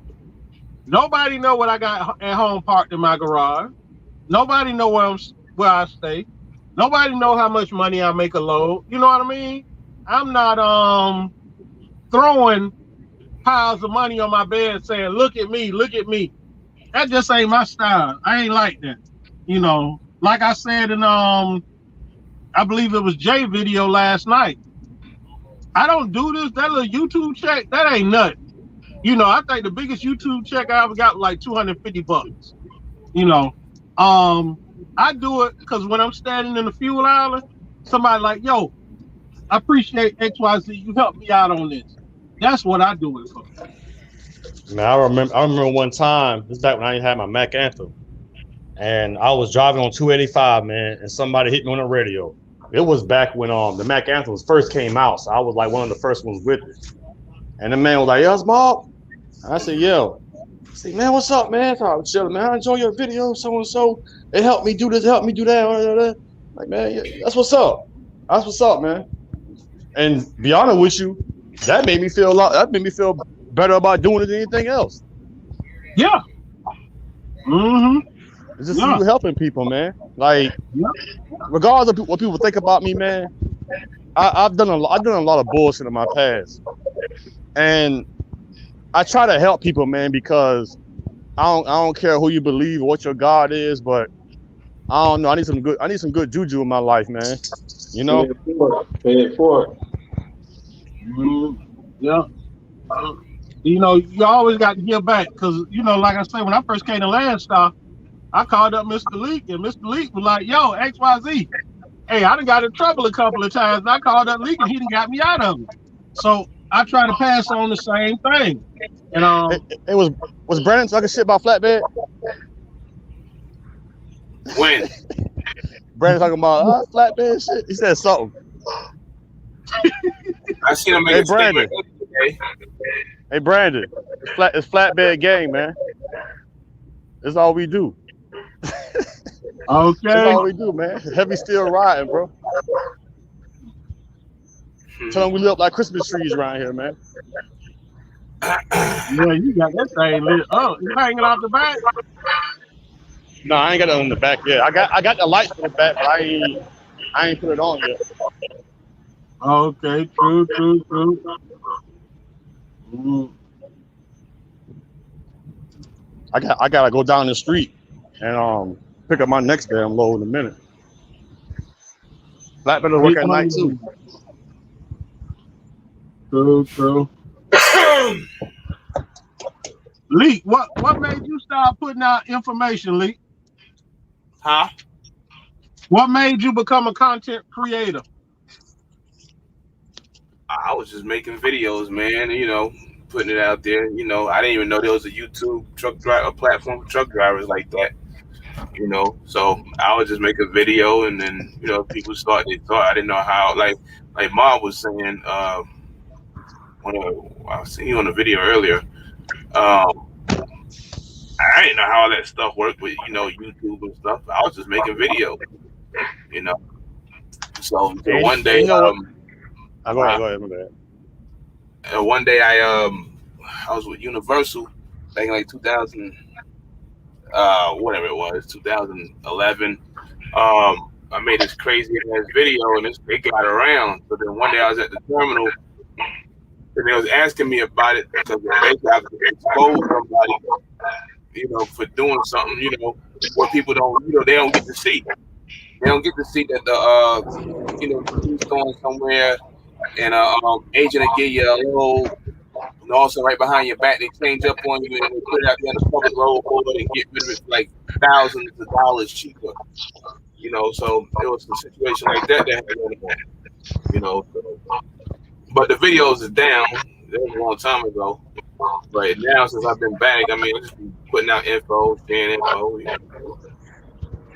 Nobody know what I got at home parked in my garage. Nobody know where I stay. Nobody know how much money I make a load. You know what I mean? I'm not throwing piles of money on my bed saying, look at me. That just ain't my style. I ain't like that. Like I said in I believe it was Jay video last night. I don't do this. That little YouTube check, that ain't nothing. I think the biggest YouTube check I ever got was like $250. I do it because when I'm standing in the fuel island, somebody like, yo, I appreciate XYZ. You helped me out on this. That's what I do it for. Man, I remember one time, this is back when I had my Mac Anthem, and I was driving on 285, man, and somebody hit me on the radio. It was back when the Mac Anthems first came out, so I was like one of the first ones with it. And the man was like, "Yo, it's Mob." I said, "Yo." I said, "Man, what's up, man?" I was chilling, man. I enjoy your video, so and so. It helped me do this, helped me do that. Like, man, yeah, that's what's up. That's what's up, man. And be honest with you, that made me feel better about doing it than anything else. Yeah. It's just you helping people, man. Like, regardless of what people think about me, man, I've done a lot of bullshit in my past, and I try to help people, man, because I don't care who you believe or what your God is, but I don't know. I need some good juju in my life, man. Pay it forward. Yeah. You always got to give back because, like I said, when I first came to Landstar, I called up Mr. Leak, and Mr. Leak was like, yo, XYZ. Hey, I done got in trouble a couple of times, and I called up Leak, and he done got me out of it. So I try to pass on the same thing. And it was Brandon talking shit about flatbed? When? Brandon talking about flatbed shit? He said something. I seen him make Hey, a statement. Hey, Brandon, it's flatbed gang, man. That's all we do. Okay. That's all we do, man. Heavy still riding, bro. Tell them we live like Christmas trees around here, man. Yeah, you got that thing lit up. You hanging off the back? No, I ain't got it on the back yet. I got the lights for the back, but I ain't put it on yet. Okay, true. Mm. I gotta go down the street and pick up my next damn load in a minute. Flatbed work at night too. True. Leak, what made you start putting out information, Leak? Huh? What made you become a content creator? I was just making videos, man. You know, putting it out there. You know, I didn't even know there was a YouTube truck driver platform for truck drivers like that. You know, so I would just make a video, and then people started. They thought I didn't know how. Like Mom was saying, when I seen you on the video earlier. I didn't know how all that stuff worked with YouTube and stuff. I was just making videos, So one day, go ahead. One day I was with Universal back in like 2000, whatever it was, 2011. I made this crazy ass video and it got around. So then one day I was at the terminal and they was asking me about it because basically I exposed somebody, for doing something, where people don't, they don't get to see. They don't get to see that he's going somewhere and agent will give you a little, and also right behind your back, they change up on you and they put it out there in the public road and get rid of it for like thousands of dollars cheaper. So it was a situation like that happened, So. But the videos is down. That was a long time ago. But now, since I've been back, I mean, I just been putting out info, sharing info.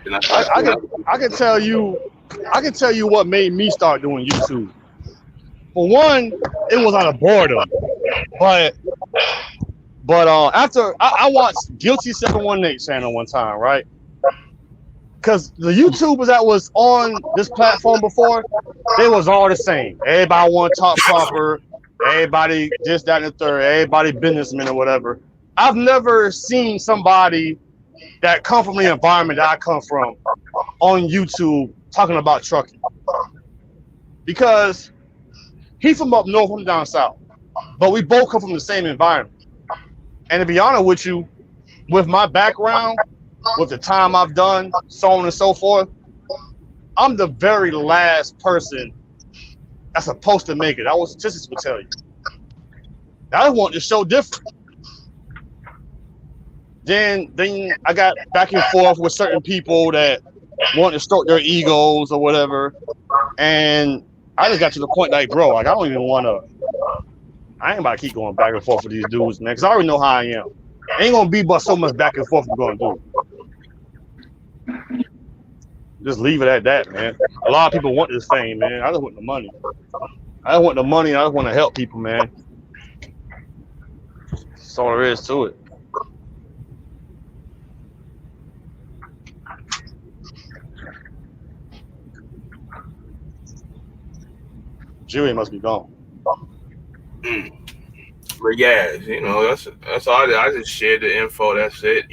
And I can tell you what made me start doing YouTube. For one, it was out of boredom. But after I watched Guilty 718 channel one time, right? Because the YouTubers that was on this platform before, they was all the same. Everybody want to talk proper. Everybody this, that, and the third. Everybody businessmen or whatever. I've never seen somebody that come from the environment that I come from on YouTube talking about trucking. Because he from up north, I'm down south. But we both come from the same environment. And to be honest with you, with my background, with the time I've done, so on and so forth, I'm the very last person that's supposed to make it. I was just to tell you. I want to show different. Then I got back and forth with certain people that want to stroke their egos or whatever. And I just got to the point like, bro, like I don't even want to, I ain't about to keep going back and forth with these dudes, man, because I already know how I am. Ain't gonna be but so much back and forth we're gonna do. Just leave it at that, man. A lot of people want this fame, man. I just want the money. I just want the money. I just want to help people, man. That's all there is to it. Julie must be gone. But yeah, that's all. I just shared the info. That's it. I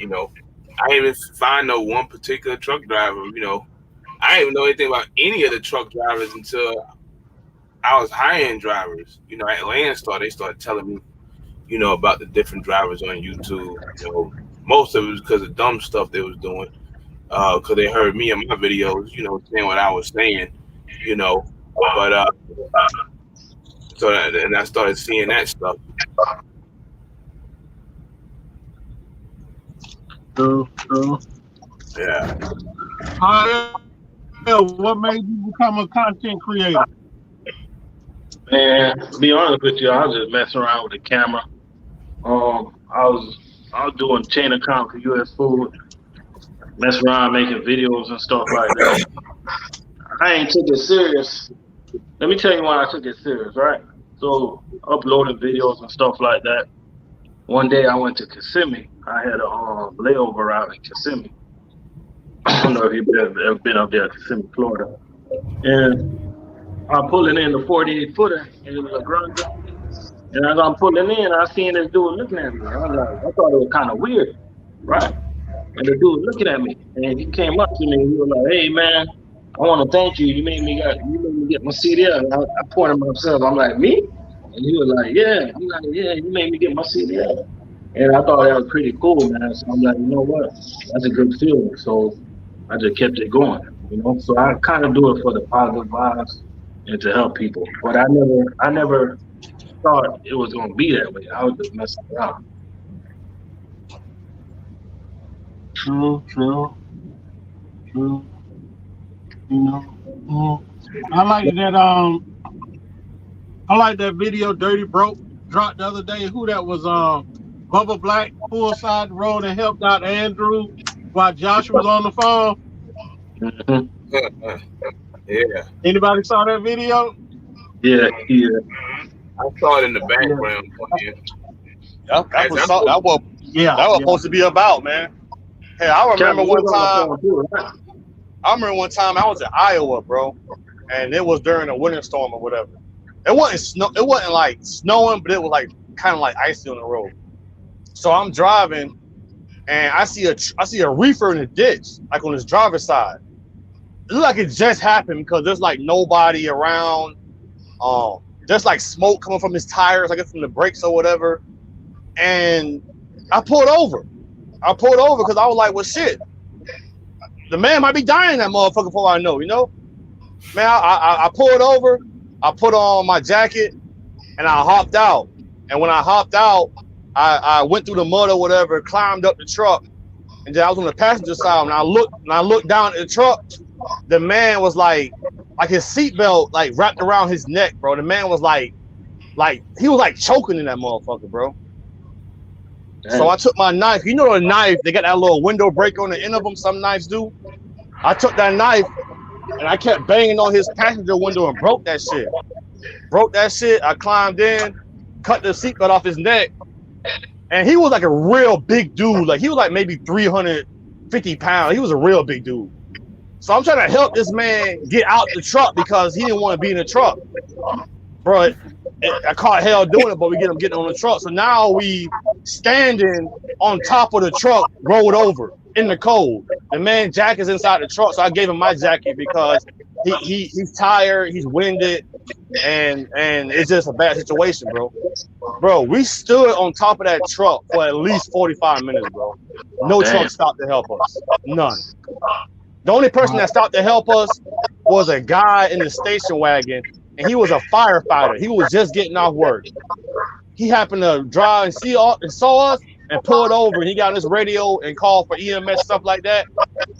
didn't even find no one particular truck driver. I didn't even know anything about any of the truck drivers until I was hiring drivers. At Landstar, they started telling me, about the different drivers on YouTube. Most of it was because of dumb stuff they was doing. Because they heard me in my videos, saying what I was saying, But so and I started seeing that stuff. True. Yeah. What made you become a content creator? Man, to be honest with you, I was just messing around with the camera. I was doing chain account for US Food, messing around making videos and stuff like that. I ain't took it serious. Let me tell you why I took it serious, right? So uploading videos and stuff like that. One day I went to Kissimmee. I had a layover out in Kissimmee. I don't know if you've ever been up there, Kissimmee, Florida. And I'm pulling in the 48 footer in La Granja. And as I'm pulling in, I seen this dude looking at me. I thought it was kind of weird, right? And the dude looking at me, and he came up to me and he was like, "Hey man, want to thank you. You made me get my CDL. And I pointed myself. I'm like, me? And he was like, yeah. I'm like, yeah, you made me get my CDL. And I thought that was pretty cool, man. So I'm like, you know what? That's a good feeling. So I just kept it going, you know. So I kind of do it for the positive vibes and to help people. But I never thought it was gonna be that way. I was just messing around. True. You know, I like that. I like that video Dirty Broke dropped the other day. Who that was? Bubba Black pulled aside the road and helped out Andrew while Josh was on the phone. Mm-hmm. Yeah. Anybody saw that video? Yeah. I saw it in the background. That was supposed to be about, man. Hey, I remember one time I was in Iowa, bro, and it was during a winter storm or whatever. It wasn't like snowing, but it was like kind of like icy on the road. So I'm driving, and I see a reefer in the ditch, like on his driver's side. It looked like it just happened because there's like nobody around. There's like smoke coming from his tires, I guess from the brakes or whatever. And I pulled over because I was like, well, shit. The man might be dying in that motherfucker before I know, you know? Man, I pulled over, I put on my jacket, and I hopped out. And when I hopped out, I went through the mud or whatever, climbed up the truck, and then I was on the passenger side. And I looked down at the truck. The man was like his seatbelt like wrapped around his neck, bro. The man was like he was like choking in that motherfucker, bro. Damn. So I took my knife. You know the knife, they got that little window break on the end of them. Some knives do. I took that knife and I kept banging on his passenger window and broke that shit. I climbed in, cut the seatbelt off his neck. And he was like a real big dude. Like he was like maybe 350 pounds. He was a real big dude. So I'm trying to help this man get out the truck because he didn't want to be in the truck. Bro, I caught hell doing it, but we get him getting on the truck. So now we standing on top of the truck, rolled over in the cold. The man jacket is inside the truck, so I gave him my jacket because he's tired, he's winded, and it's just a bad situation, bro. Bro, we stood on top of that truck for at least 45 minutes, bro. No truck stopped to help us. None. The only person that stopped to help us was a guy in the station wagon, and he was a firefighter. He was just getting off work. He happened to drive and saw us and pulled over, and he got on his radio and called for EMS, stuff like that.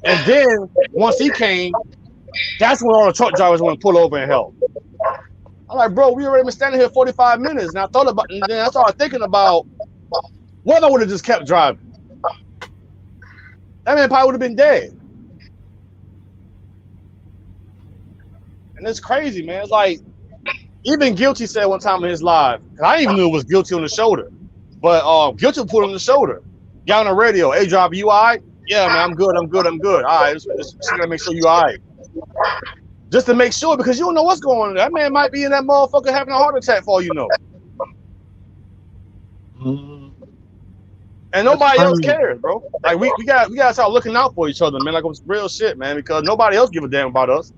And then once he came, that's when all the truck drivers want to pull over and help. I'm like, bro, we already been standing here 45 minutes. And then I started thinking about what if I would have just kept driving? That man probably would have been dead. And it's crazy, man. It's like, even Guilty said one time in his live, and I even knew it was Guilty on the shoulder, but Guilty put on the shoulder. Got on the radio, hey, driver, you all right? Yeah, man, I'm good. All right, just gotta make sure you all right. Just to make sure, because you don't know what's going on. That man might be in that motherfucker having a heart attack for all you know. And nobody else cares, bro. Like we gotta start looking out for each other, man. Like it was real shit, man, because nobody else give a damn about us.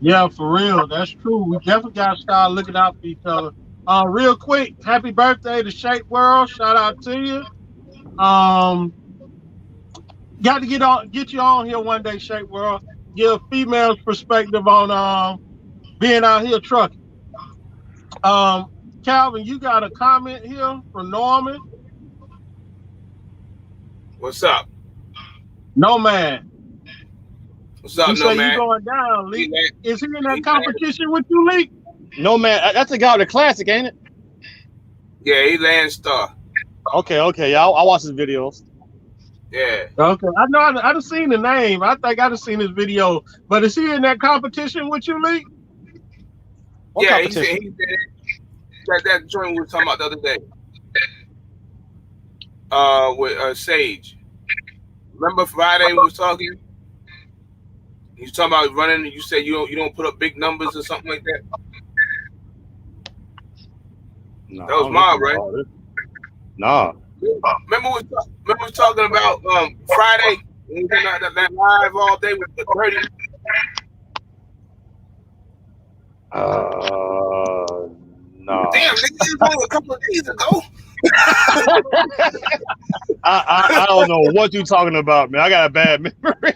Yeah, for real. That's true. We definitely gotta start looking out for each other. Real quick, happy birthday to Shape World. Shout out to you. Got to get you on here one day, Shape World. Give a female's perspective on being out here trucking. Calvin, you got a comment here from Norman. What's up? No man. What's up, You no say man? you going down, Lee. Is he in that competition with you, Lee? No, man, that's the guy with the classic, ain't it? Yeah, he land star. Okay, yeah, I watch his videos. Yeah. Okay, I know. I done seen the name. I think I done seen his video. But is he in that competition with you, Lee? What Yeah, competition? he did that joint we were talking about the other day. With Sage. Remember Friday we was talking? You talking about running, and you said you don't put up big numbers or something like that. No, That was Mob, right? Nah. Remember we was talking about Friday when we did that live all day with the 30. No. Damn, nigga, this was only a couple of days ago. I don't know what you're talking about, man. I got a bad memory.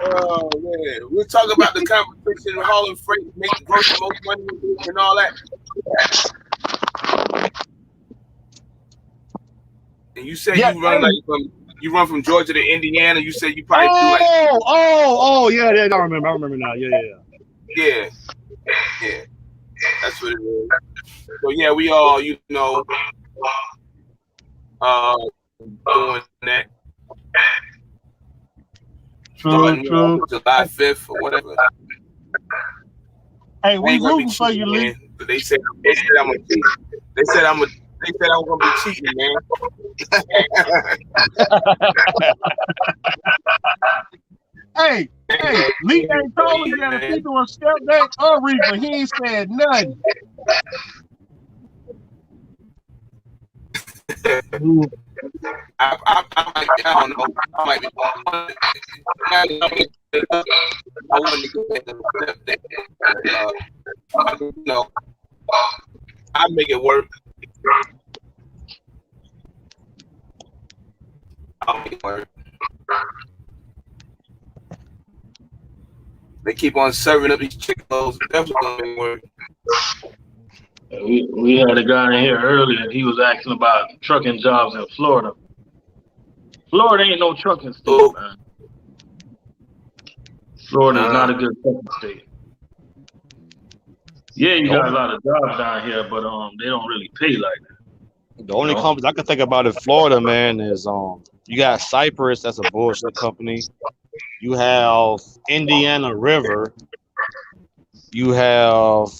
Oh man, we're talking about the competition with hauling freight, make the gross most money and all that. And you said Yeah, you run hey. from Georgia to Indiana. You said you probably do like Yeah. I remember now. Yeah. That's what it is. So yeah, we all doing that. True. July 5th or whatever. Hey, we Ain't gonna be rooting for you, cheating, Lee. man. But they said I'm gonna cheat. They said I'm gonna be cheating, man. Hey, Lee ain't told me that if he doing step back or reaper, he ain't said nothing. I don't know. I might be. I want to get that. I make it work. I'll make it work. They keep on serving up these chicken rolls. Definitely gonna make it work. We had a guy in here earlier. He was asking about trucking jobs in Florida. Florida ain't no trucking state, man. Florida is not a good trucking state. Yeah, you got a lot of jobs down here, but they don't really pay like that. The only company I can think about in Florida, man, is you got Cypress, that's a bullshit company. You have Indiana River. You have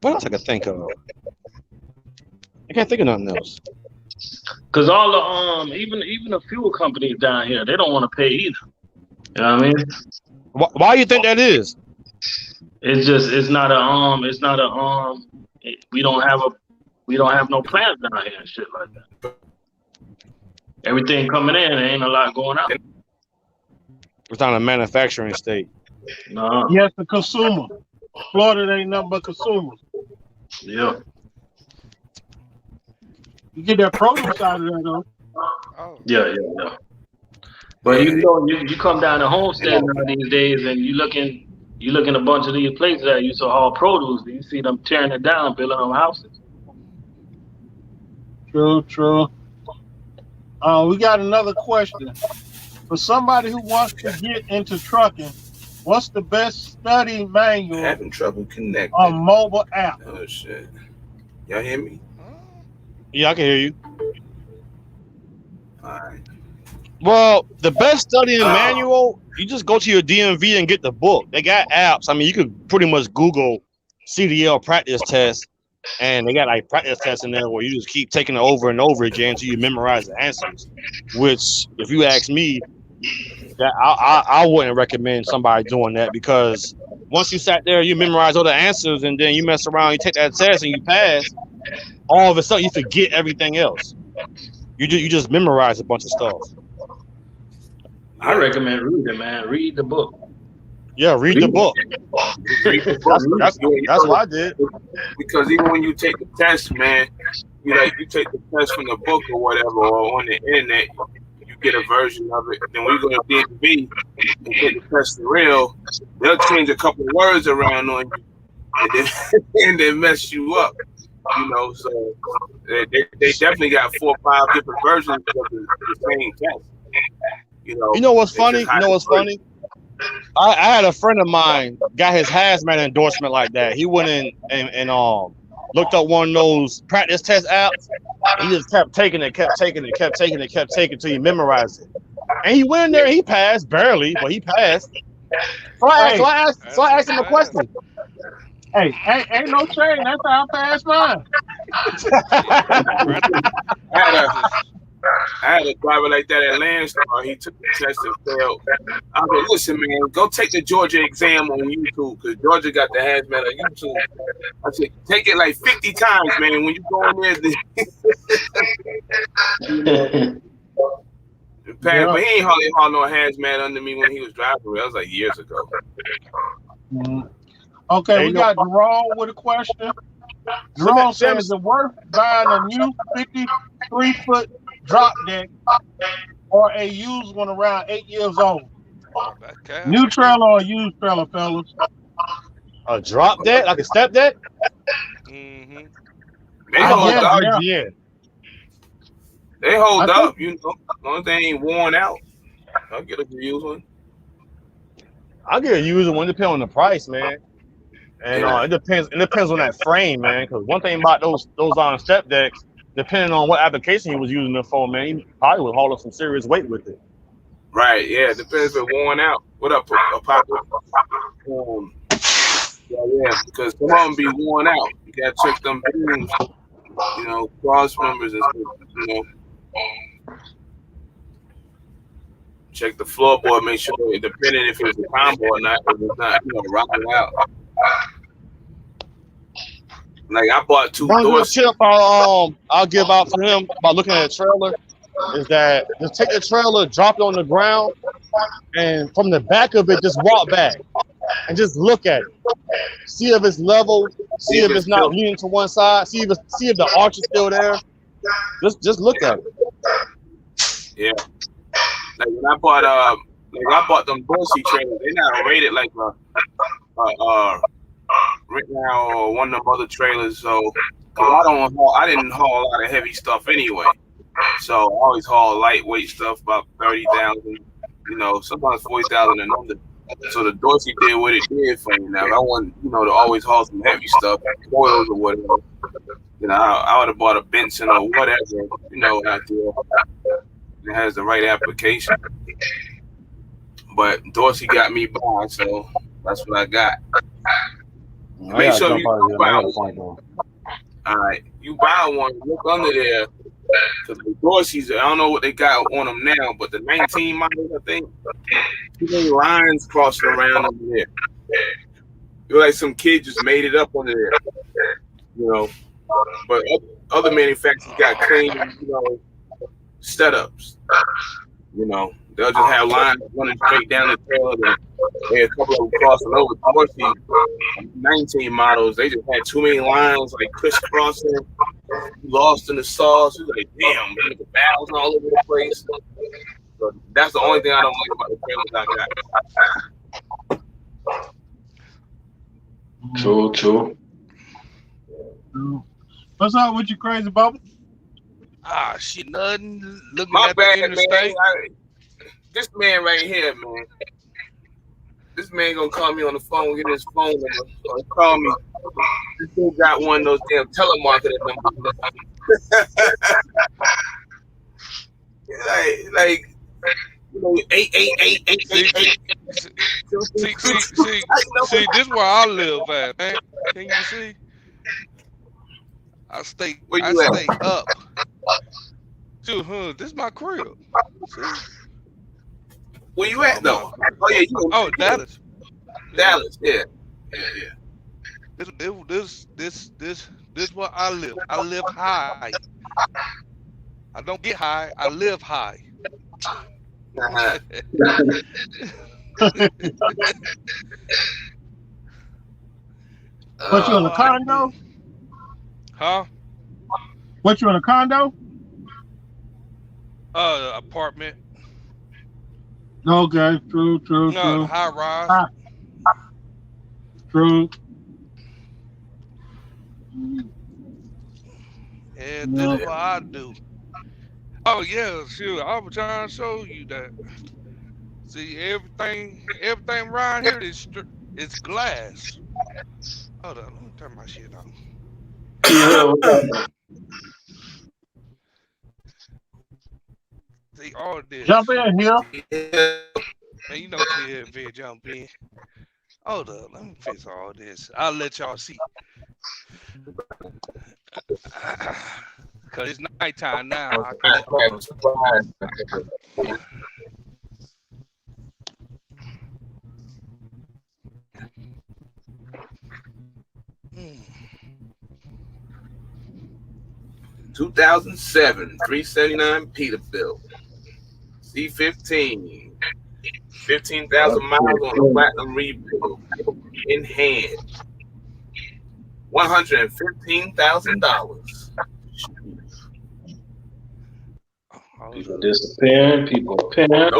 what else I can think of? I can't think of nothing else. Cause all the even the fuel companies down here, they don't want to pay either. You know what I mean? Why do you think that is? It's not a we don't have no plants down here and shit like that. Everything coming in, there ain't a lot going out. It's not a manufacturing state. No. Yes, the consumer. Florida ain't nothing but consumers. Yeah. You get that produce out of there though. Oh. Yeah. But you come down to Homestead now these days, and you look in a bunch of these places that used to haul produce, and you see them tearing it down, building them houses. True. We got another question. For somebody who wants to get into trucking, what's the best study manual Having trouble connecting. on mobile app? Oh shit! Y'all hear me? Yeah, I can hear you. All right. Well, the best studying manual, you just go to your DMV and get the book. They got apps. I mean, you could pretty much Google CDL practice test, and they got like practice tests in there where you just keep taking it over and over again until you memorize the answers. Which, if you ask me, that I wouldn't recommend somebody doing that, because once you sat there, you memorize all the answers, and then you mess around, you take that test, and you pass. All of a sudden, you forget everything else. You just memorize a bunch of stuff. I recommend reading, man. Read the book. Yeah, read the book. That's what I did. Because even when you take the test, man, you take the test from the book or whatever, or on the internet, you get a version of it. Then when you go to DMV and take the test for real, they'll change a couple of words around on you, and then mess you up. So they definitely got 4 or 5 different versions of the same test. You know what's funny? I had a friend of mine got his hazmat endorsement like that. He went in and looked up one of those practice test apps. He just kept taking it until he memorized it. And he went in there and he passed, barely, but he passed. So I asked him a question. Hey, ain't no shame. That's how I passed mine. I had a driver like that at Landstar. He took the test and failed. I was like, listen, man, go take the Georgia exam on YouTube, because Georgia got the hazmat on YouTube. I said, take it like 50 times, man. When you go in there, But he ain't hardly haul no hazmat under me when he was driving. That was like years ago. Okay, Hey, we got Jerome with a question. Jerome says, is it worth buying a new 53-foot drop deck or a used one around 8 years old? New trailer or used trailer, fellas? A drop deck, like a step deck? They hold up. Yeah. They hold up. You know, as long as they ain't worn out. I'll get a used one. I'll get a used one, depending on the price, man. And it depends. It depends on that frame, man. Because one thing about those step decks, depending on what application he was using it for, man, he probably would haul up some serious weight with it. Right. Yeah. Depends if it's worn out. What up, Papa? Yeah. Because some of them be worn out. You gotta check them beams. You know, cross members and stuff. You know. Check the floorboard, make sure, depending if it's a combo or not, if it's not, you know, rocking out. Like I bought two doors. Tip I'll give out to him by looking at a trailer is that just take the trailer, drop it on the ground, and from the back of it, just walk back and just look at it. See if it's level. See if it's not leaning to one side. See if the arch is still there. Just look at it. Yeah. Like when I bought them Dorsey trailers, they're not rated like right now or one of them other trailers. So I didn't haul a lot of heavy stuff anyway. So I always haul lightweight stuff, about 30,000. You know, sometimes 40,000 and under. So the Dorsey did what it did for me. Now if I want, you know, to always haul some heavy stuff, coils or whatever. You know, I would have bought a Benson or whatever. You know, out there. It has the right application, but Dorsey got me by, so that's what I got. Make sure you buy one. All right, you buy one. Look under there, because the Dorseys, I don't know what they got on them now, but the 19 models, I think, too many lines crossing around under there. You're like some kid just made it up under there, you know. But other manufacturers got clean, you know, setups. You know, they'll just have lines running straight down the tail, and a couple of them crossing over. Dorsey 19 models, they just had too many lines, like crisscrossing, lost in the sauce. It was like, damn, the valves all over the place. So that's the only thing I don't like about the trailers I got. True. What's up with you, crazy Bubba? Shit, nothing. Looking My at bad, the interstate. man. This man right here, man. This man gonna call me on the phone, get his phone number, or call me. This dude got one of those damn telemarketer numbers. like, you know, 888. See, this where I live at, man. Can you see? I stay up. Dude, this is my crib. See? Where you at though? Oh yeah, Dallas. Dallas, yeah. This where I live. I live high. I don't get high. I live high. What, you in a condo? Huh? What, you in a condo? Apartment. Okay, true. No, high rise. True. Yeah, this is what I do. Oh yeah, sure. I was trying to show you that. See, everything around here is glass. Hold on, let me turn my shit on. See all this. Jump in here. Man, you know TFV jump in. Hold up, let me fix all this. I'll let y'all see. Cause it's nighttime now. I can't. Hmm. 2007, 379 Peterbilt, C15. 15,000 miles on a platinum rebuild in hand. $115,000. People disappearing, people appearing.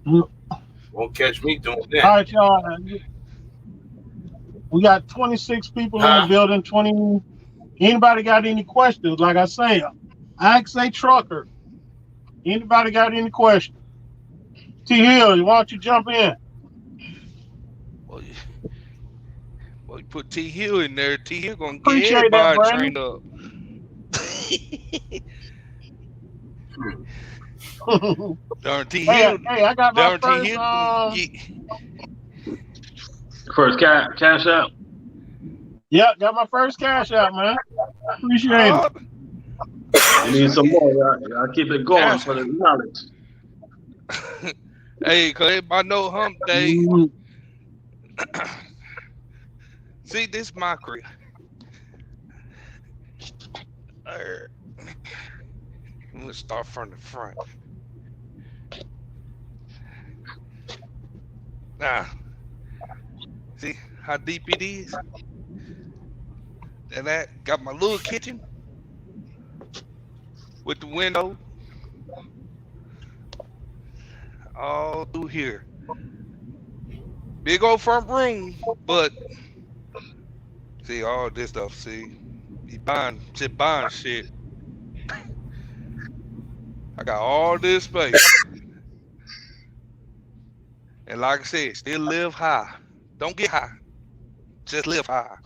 Nope. Won't catch me doing All that. right, y'all. We got 26 people in the building. 20. Anybody got any questions? Like I say, ask a trucker. Anybody got any questions? T Hill, why don't you jump in? Well, you put T Hill in there. T Hill gonna get Appreciate that, everybody Brandon. trained up. Darn T Hill. Hey, I got my Darn T first. Hill. First cash out. Yep, got my first cash out, man. Appreciate it. You need some more, y'all keep it going for the knowledge. Hey, cause everybody know hump day. See, this is my career. I'm gonna start from the front. Now, see how deep it is? And that got my little kitchen with the window all through here. Big old front room, but see all this stuff. See, you buying shit. I got all this space, and like I said, still live high. Don't get high, just live high.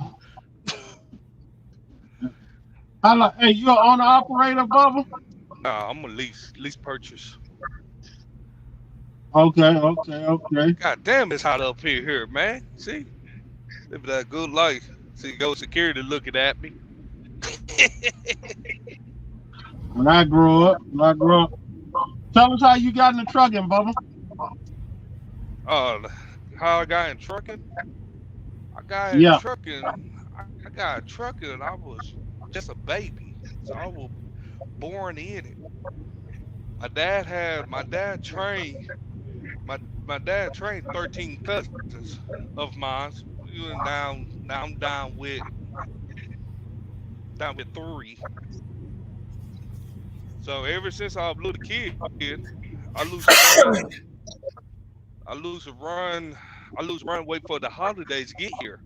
Hey, you an owner operator, Bubba? Nah, I'm a lease purchase. Okay. God damn, it's hot up here, man. See, living that good life. See, go security looking at me. When I grow up, tell us how you got in the trucking, Bubba. How I got in trucking? I got trucking. I got trucking. I was just a baby, so I was born in it. My dad trained 13 cousins of mine. Now I'm down with 3. So ever since I was a little kid, I lose to run, wait for the holidays to get here.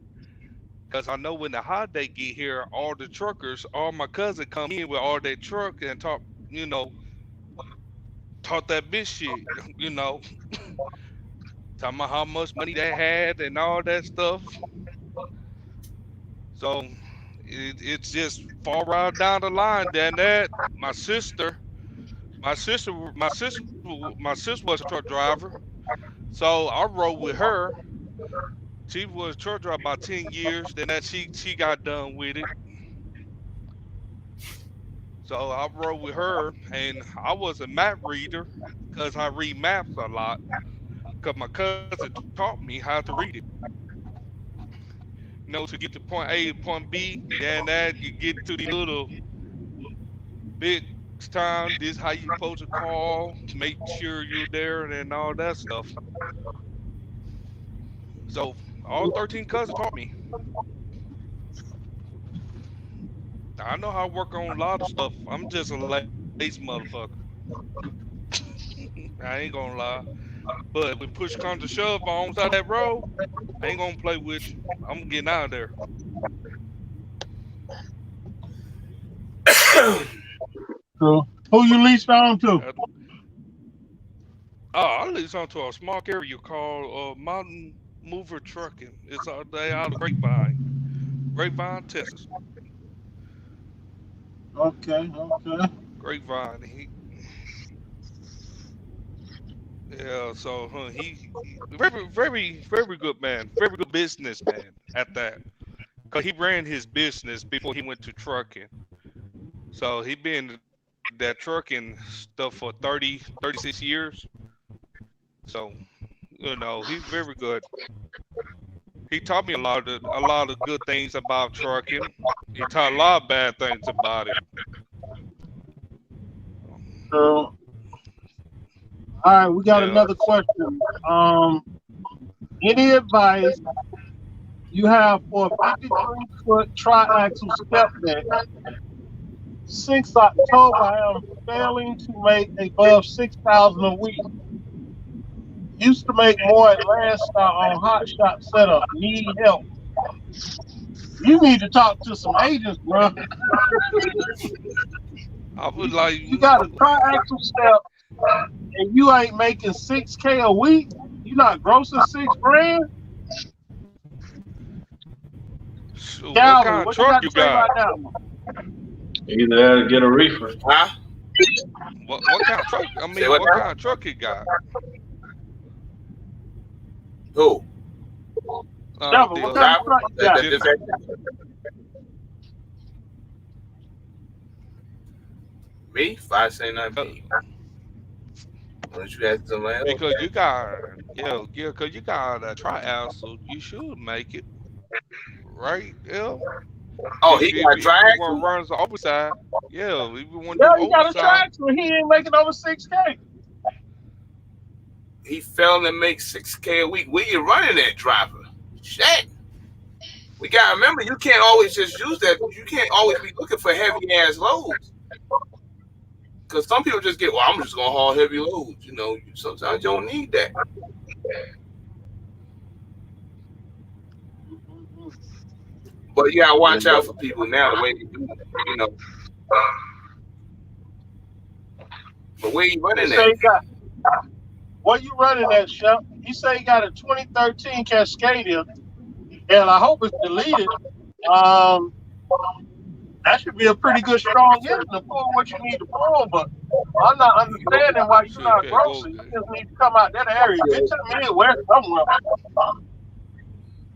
Because I know when the holiday get here, all the truckers, all my cousins come in with all their truck and talk that bitch shit, talking about how much money they had and all that stuff. So it's just far right down the line. Then that my sister was a truck driver, so I rode with her. She was a truck driver about 10 years. Then that she got done with it. So I rode with her, and I was a map reader because I read maps a lot. Because my cousin taught me how to read it. To get to point A to point B, then that you get to the little big town. This is how you supposed to call, make sure you're there, and all that stuff. So all 13 cousins taught me. I know how to work on a lot of stuff. I'm just a lazy motherfucker. I ain't gonna lie. But when push comes to shove on side of that road, I ain't gonna play with you. I'm getting out of there. Cool. Who you leased on to? I leased on to a small carrier called Mountain Mover Trucking. It's out of Grapevine, Texas. Okay. Grapevine. Yeah, so he very, very, very good man, very good businessman at that. Cause he ran his business before he went to trucking. So he been that trucking stuff for 36 years. So he's very good. He taught me a lot of good things about trucking. He taught a lot of bad things about it. All right, we got Yeah. another question. Any advice you have for a 53-foot triaxle step deck? Since October, I am failing to make above 6,000 a week. Used to make more at Landstar on Hot Shot setup. Need help. You need to talk to some agents, bro. I would like You got a triaxle step and you ain't making $6K a week. You not grossing $6,000. shoot, what Calvin, kind of what you truck got you to say got? about that? Either that or get a reefer. Huh? What kind of truck? I mean, Say what what now? kind of truck you got? Who? Calvin, what The kind of truck you got? Me? 579B. Unless you had somebody else. because you got because you got a triaxle, you should make it, right? Yeah. Oh, If he you, got if you want triaxle? to run the overside, yeah. If you want to Yeah, do you got a overside, triaxle. He ain't making over 6K. He fell and make 6K a week. Where you running that driver? Shit. We gotta remember, you can't always just use that. You can't always be looking for heavy ass loads. Because some people just get, well, I'm just gonna haul heavy loads. You know, sometimes you don't need that. But you gotta watch out for people now the way they do, you know. But where you running You say at? you got, what you running at, Chef? You say you got a 2013 Cascadia, and I hope it's deleted. That should be a pretty good strong engine to pull what you need to pull, but I'm not understanding why you're not grossing. You just need to come out that area. Get to the Midwest somewhere.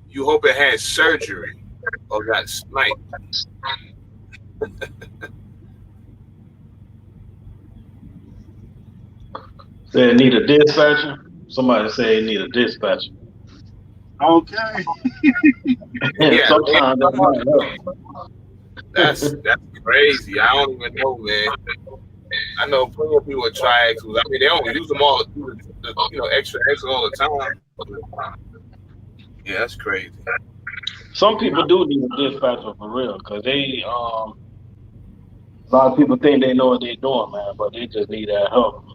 You hope it had surgery or got sniped. Say it need a dispatcher. Somebody say it need a dispatcher. Okay. Yeah, Sometimes that might help. That's crazy. I don't even know, man. I know plenty of people with triaxles. I mean, they don't use them all, extra all the time. Yeah, that's crazy. Some people do need a dispatcher for real, because they a lot of people think they know what they're doing, man, but they just need that help.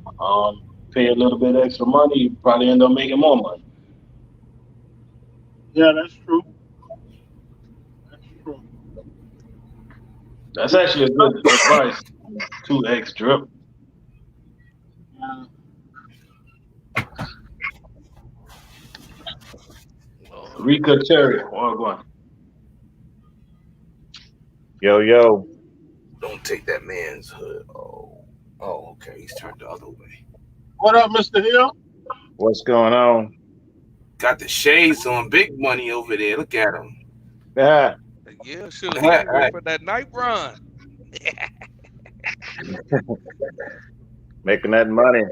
Pay a little bit extra money, you probably end up making more money. Yeah, that's true. That's true. That's actually a good advice. 2X drip. Yeah. Rika Cherry, or going. Yo. Don't take that man's hood. Oh, okay. He's turned the other way. What up, Mr. Hill? What's going on? Got the shades on. Big money over there. Look at him. Yeah. yeah, sure. He ain't ready for that night run. Making that money.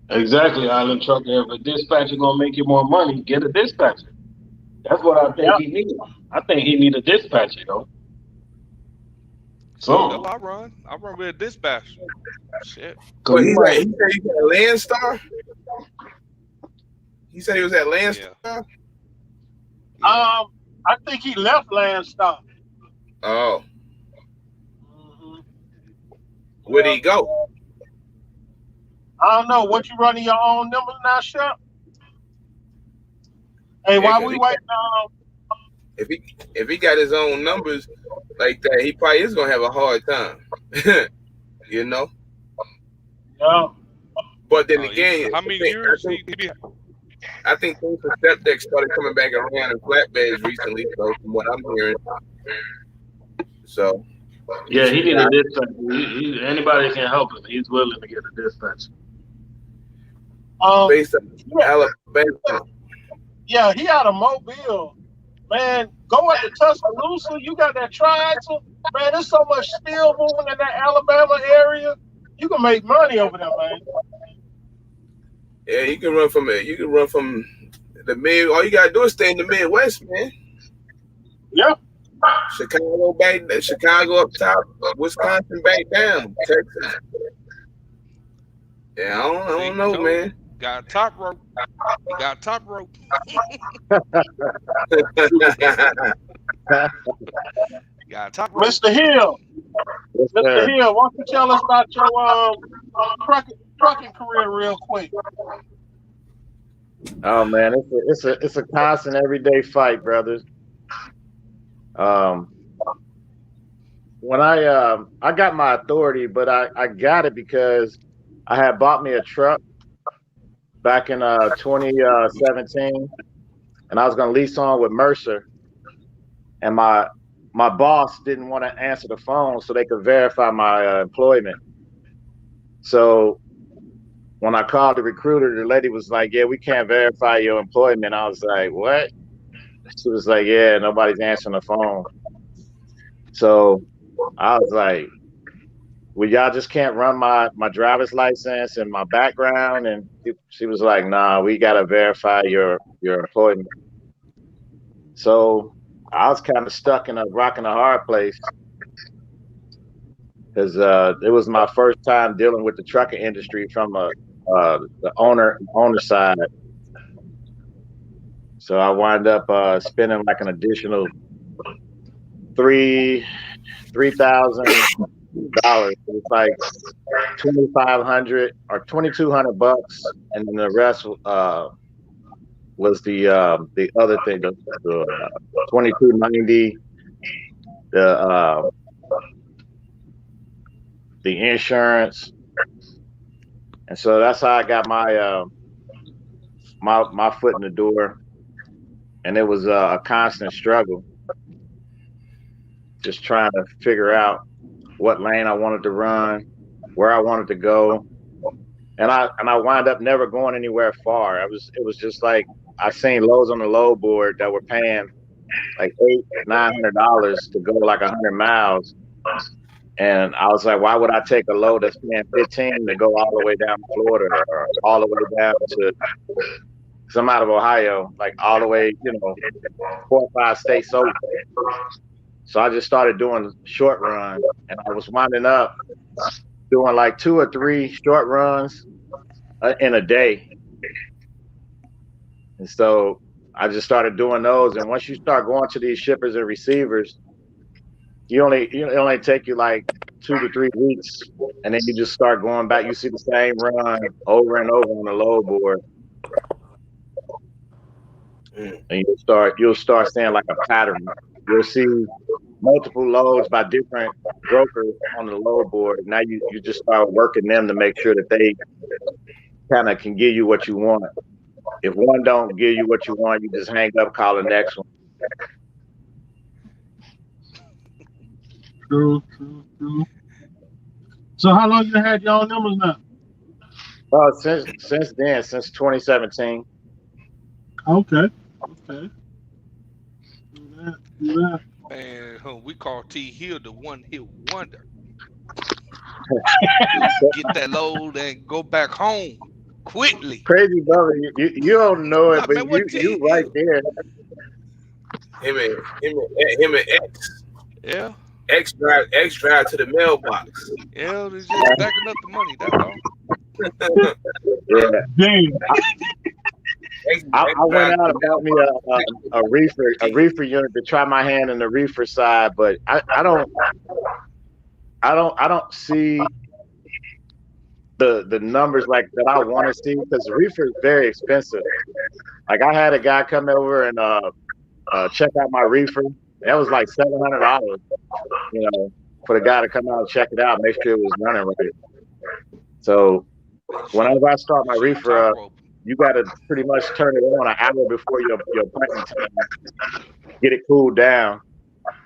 Exactly, Island Trucker. If a dispatcher gonna make you more money, get a dispatcher. That's what I think he needs. I think he need a dispatcher, though. So I run with a dispatch. Shit. But he said he got Landstar? He said he was at Landstar? Yeah. I think he left Landstar. Oh. Mm-hmm. Where'd he go? I don't know. What, you running your own numbers now, Chef? Hey, while we wait, if he got his own numbers like that, he probably is gonna have a hard time. You know? Yeah. But then again, how many years I think things for step deck started coming back around in flatbeds recently, so from what I'm hearing. So yeah, he need a dispatcher. Anybody can help him. He's willing to get a dispatcher. Based on Alabama. Yeah, he out of Mobile. Man, go at the Tuscaloosa. You got that triaxle. Man, there's so much steel moving in that Alabama area. You can make money over there, man. Yeah, you can run from it. You can run from the mid. All you gotta do is stay in the Midwest, man. Yeah. Chicago up top, Wisconsin back down, Texas. Yeah, I See, don't know, told man. you. Got top rope. You got top rope. Got top rope. Mr. Hill, Yes, Mr. sir. Hill, why don't you tell us about your trucking career real quick? Oh man, it's a constant everyday fight, brothers. Um, when I got my authority, but I got it because I had bought me a truck back in 2017, and I was gonna lease on with Mercer, and my boss didn't want to answer the phone so they could verify my employment. So when I called the recruiter, the lady was like, "Yeah, we can't verify your employment." I was like, "What?" She was like, "Yeah, nobody's answering the phone." So I was like, "Well, y'all just can't run my driver's license and my background?" And she was like, "Nah, we gotta verify your employment." So I was kind of stuck in a rock and a hard place because it was my first time dealing with the trucking industry from the owner side. So I wind up spending like an additional $3,000. It's like 2,500 or 2,200 bucks, and then the rest was the other thing, the 2,290, the insurance, and so that's how I got my foot in the door, and it was a constant struggle, just trying to figure out what lane I wanted to run, where I wanted to go, and I wound up never going anywhere far. It was just like I seen loads on the load board that were paying like $800-900 to go like 100 miles, and I was like, why would I take a load that's paying 15 to go all the way down to Florida or all the way down to? Cause I'm out of Ohio, like all the way, 4 or 5 states over. So I just started doing short runs, and I was winding up doing like 2 or 3 short runs in a day. And so I just started doing those. And once you start going to these shippers and receivers, it only take you like 2 to 3 weeks, and then you just start going back. You see the same run over and over on the load board, and you'll start seeing like a pattern. You'll see multiple loads by different brokers on the load board. Now you just start working them to make sure that they kind of can give you what you want. If one don't give you what you want, you just hang up, call the next one. True. So how long you had your own numbers now? Since then, since 2017. Okay. Do that. Man, we call T Hill the one-hit wonder. Get that load and go back home quickly. Crazy brother, you don't know it, Nah, but man, you right there. Him and X. Yeah. X drive to the mailbox. Yeah, they're just stacking up the money. That's all. Yeah. Damn. I went out and bought me a reefer unit to try my hand in the reefer side, but I don't see the numbers like that I want to see, because reefer is very expensive. Like I had a guy come over and check out my reefer. That was like $700, for the guy to come out and check it out, make sure it was running right. So whenever I start my reefer up, you got to pretty much turn it on an hour before your piping time, get it cooled down,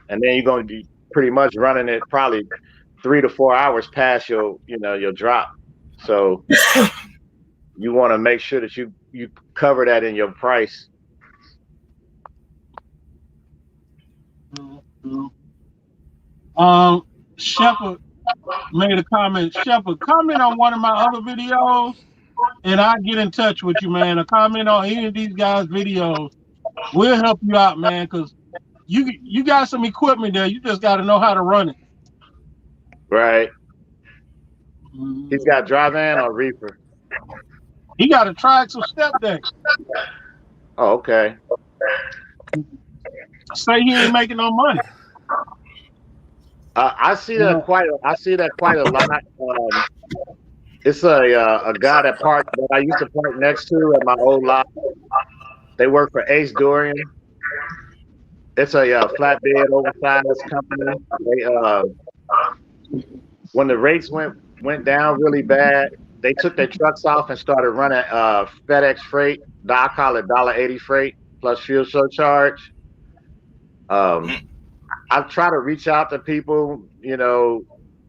and then you're going to be pretty much running it probably 3 to 4 hours past your drop. So you want to make sure that you cover that in your price. Shepard made a comment. Shepard, comment on one of my other videos, and I'll get in touch with you, man. A comment on any of these guys' videos. We'll help you out, man, because you got some equipment there. You just got to know how to run it. Right. He's got dry van or reefer. He got a triaxle step deck. Oh, okay. Say he ain't making no money. I see that quite a lot. It's a guy that I used to park next to at my old lot. They work for Ace Dorian. It's a flatbed oversized company. They when the rates went down really bad, they took their trucks off and started running FedEx freight. I call it $1.80 freight plus fuel surcharge. I try to reach out to people,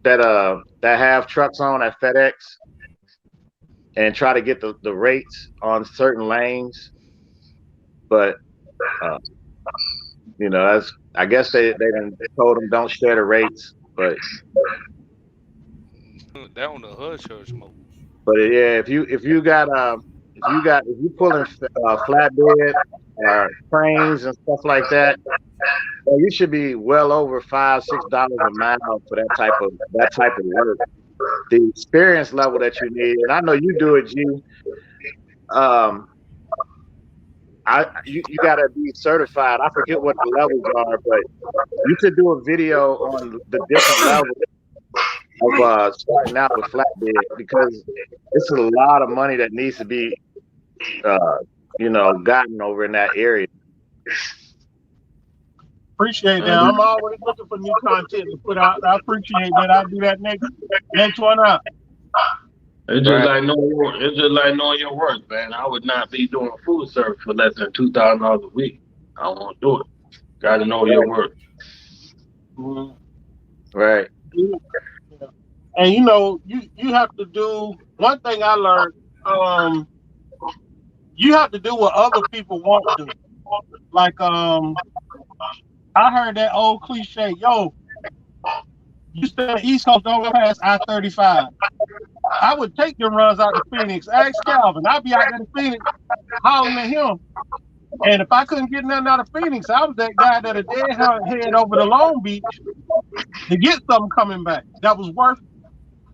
that have trucks on at FedEx and try to get the rates on certain lanes. But I guess they done told them don't share the rates, but That on the hush hush mode. But yeah, if you pulling flatbed trains and stuff like that, well, you should be well over $5-6 a mile for that type of work. The experience level that you need, and I know you do it, G. You gotta be certified. I forget what the levels are, but you could do a video on the different levels of starting out with flatbed, because it's a lot of money that needs to be gotten over in that area. Appreciate that. I'm always looking for new content to put out. I appreciate that. I'll do that next one up. It's just like knowing your worth, man. I would not be doing food service for less than $2,000 a week. I won't do it. Got to know your worth. Right. And you have to do one thing I learned. You have to do what other people want to do. Like I heard that old cliche, yo, you stay on the East Coast, don't go past I-35. I would take them runs out to Phoenix. Ask Calvin. I'd be out there in Phoenix hollering at him. And if I couldn't get nothing out of Phoenix, I was that guy that'd head over to Long Beach to get something coming back that was worth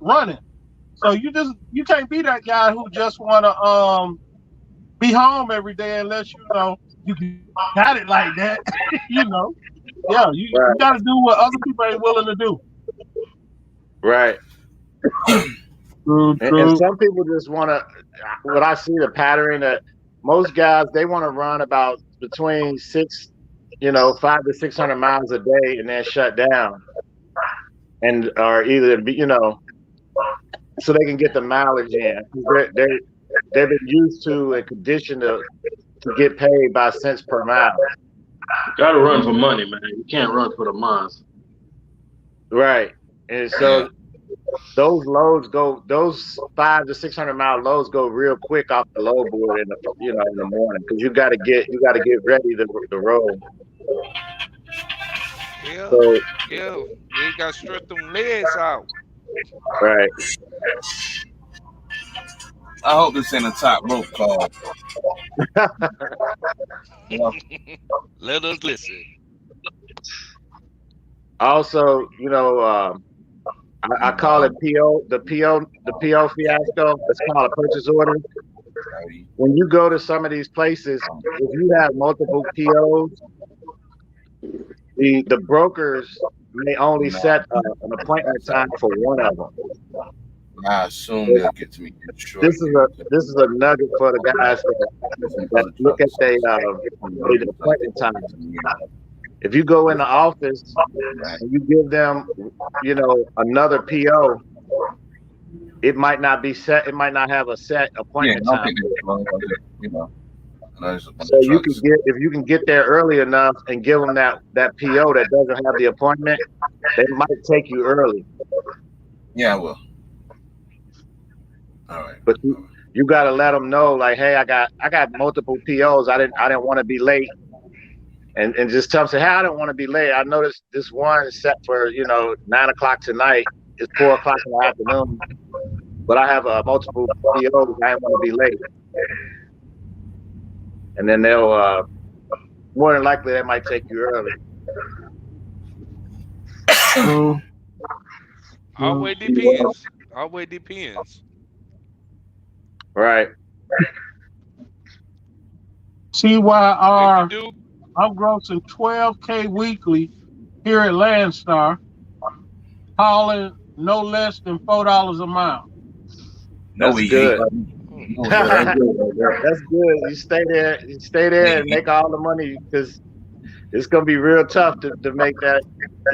running. So you can't be that guy who just wanna be home every day unless you got it like that. Yeah, you gotta do what other people ain't willing to do. Right. True. And some people just want to, what I see the pattern that most guys, they want to run about between 500 to 600 miles a day and then shut down, or either so they can get the mileage in. They've been used to and conditioned to get paid by cents per mile. You gotta run for money, man. You can't run for the miles. Right. And so those 500 to 600 mile loads go real quick off the load board in the morning, because you got to get ready to roll. Yeah. So, yeah. You got to stretch them legs out. Right. I hope this ain't a top rope call. Let us listen. Also, I call it the PO fiasco. It's called a purchase order. When you go to some of these places, if you have multiple POs, the brokers may only set an appointment time for one of them. I assume they'll get to me. This is a nugget for the guys that look at their appointment time. If you go in the office and you give them, another PO, it might not be set. It might not have a set appointment time. So if you can get there early enough and give them that PO that doesn't have the appointment, they might take you early. Yeah, I will. All right. But you got to let them know, like, hey, I got multiple POs. I didn't want to be late. And just tell them, say, hey, I don't want to be late. I noticed this one is set for 9 o'clock tonight. It's 4 o'clock in the afternoon, but I have multiple POs. I didn't want to be late. And then they'll more than likely they might take you early. Always depends. Always depends. Right. TYR, If you do, I'm grossing $12K weekly here at Landstar, hauling no less than $4 a mile. No, That's we good. ain't. No, That's that's good right there. good. You stay there and make all the money because it's gonna be real tough to make that,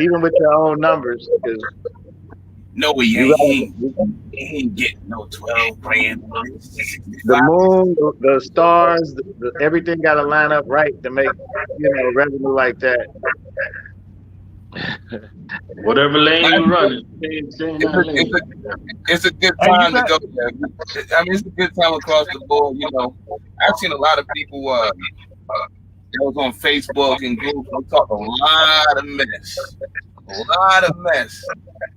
even with your own numbers. Because No, we you ain't. got He ain't getting no 12 grand. the 65. moon, the stars, everything got to line up right to make revenue like that. Whatever lane you running, stay in that lane. It's a good Hey, you time to got- go there. I mean, it's a good time across the board. I've seen a lot of people that was on Facebook and groups. They talk a lot of mess,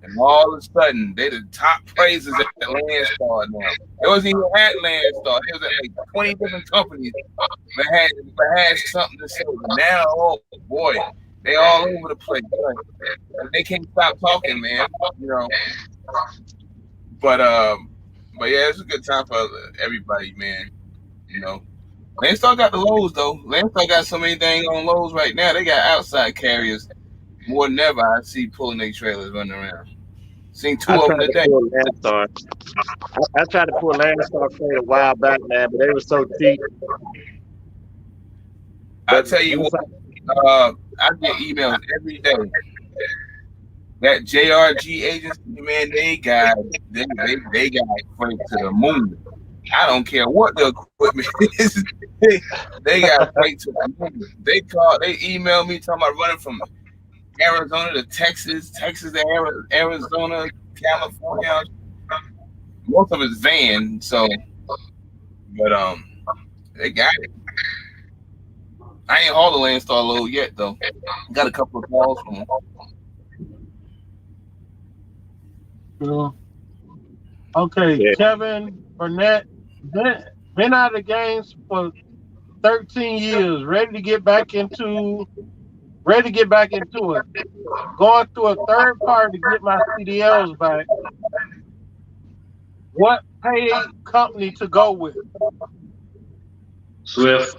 and all of a sudden they the top praises at Landstar now. It wasn't even at Landstar. It was at like 20 different companies that had something to say. But now, oh boy, they all over the place. And they can't stop talking, man. But yeah, it's a good time for everybody, man. Landstar got the Lowe's though. Landstar got so many things on Lowe's right now. They got outside carriers more than ever. I see pulling their trailers running around. Seen two I of tried them to today. pull Landstar. I tried to pull Landstar freight a while back, man, but they were so cheap. I tell you what, I get emails every day. That JRG agency, man, they got freight to the moon. I don't care what the equipment is. They got freight to the moon. They email me talking about running from Arizona to Texas, Texas to Arizona, California. Most of it's van, so but they got it. I ain't hauled the Landstar load yet though. Got a couple of calls from them. Okay, Yeah. Kevin Burnett, been out of the games for 13 years, ready to get back into it. Going through a third party to get my CDLs back. What paid company to go with? Swift.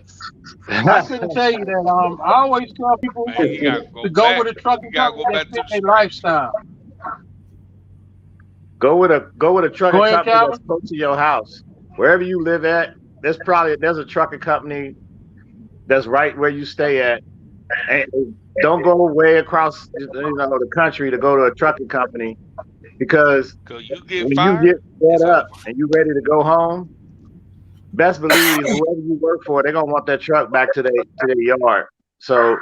I couldn't tell you that. I always tell people man, you gotta to go go back. with a trucking You gotta company go that back to fit the their lifestyle. Go with a trucking Go ahead, company Calvin. that's close to your house. Wherever you live at, there's a trucking company that's right where you stay at. And don't go way across the country to go to a trucking company, because Cause you get when you fired, get it's set up over. and you ready to go home, best believe whoever you work for, they're gonna want that truck back to their yard. So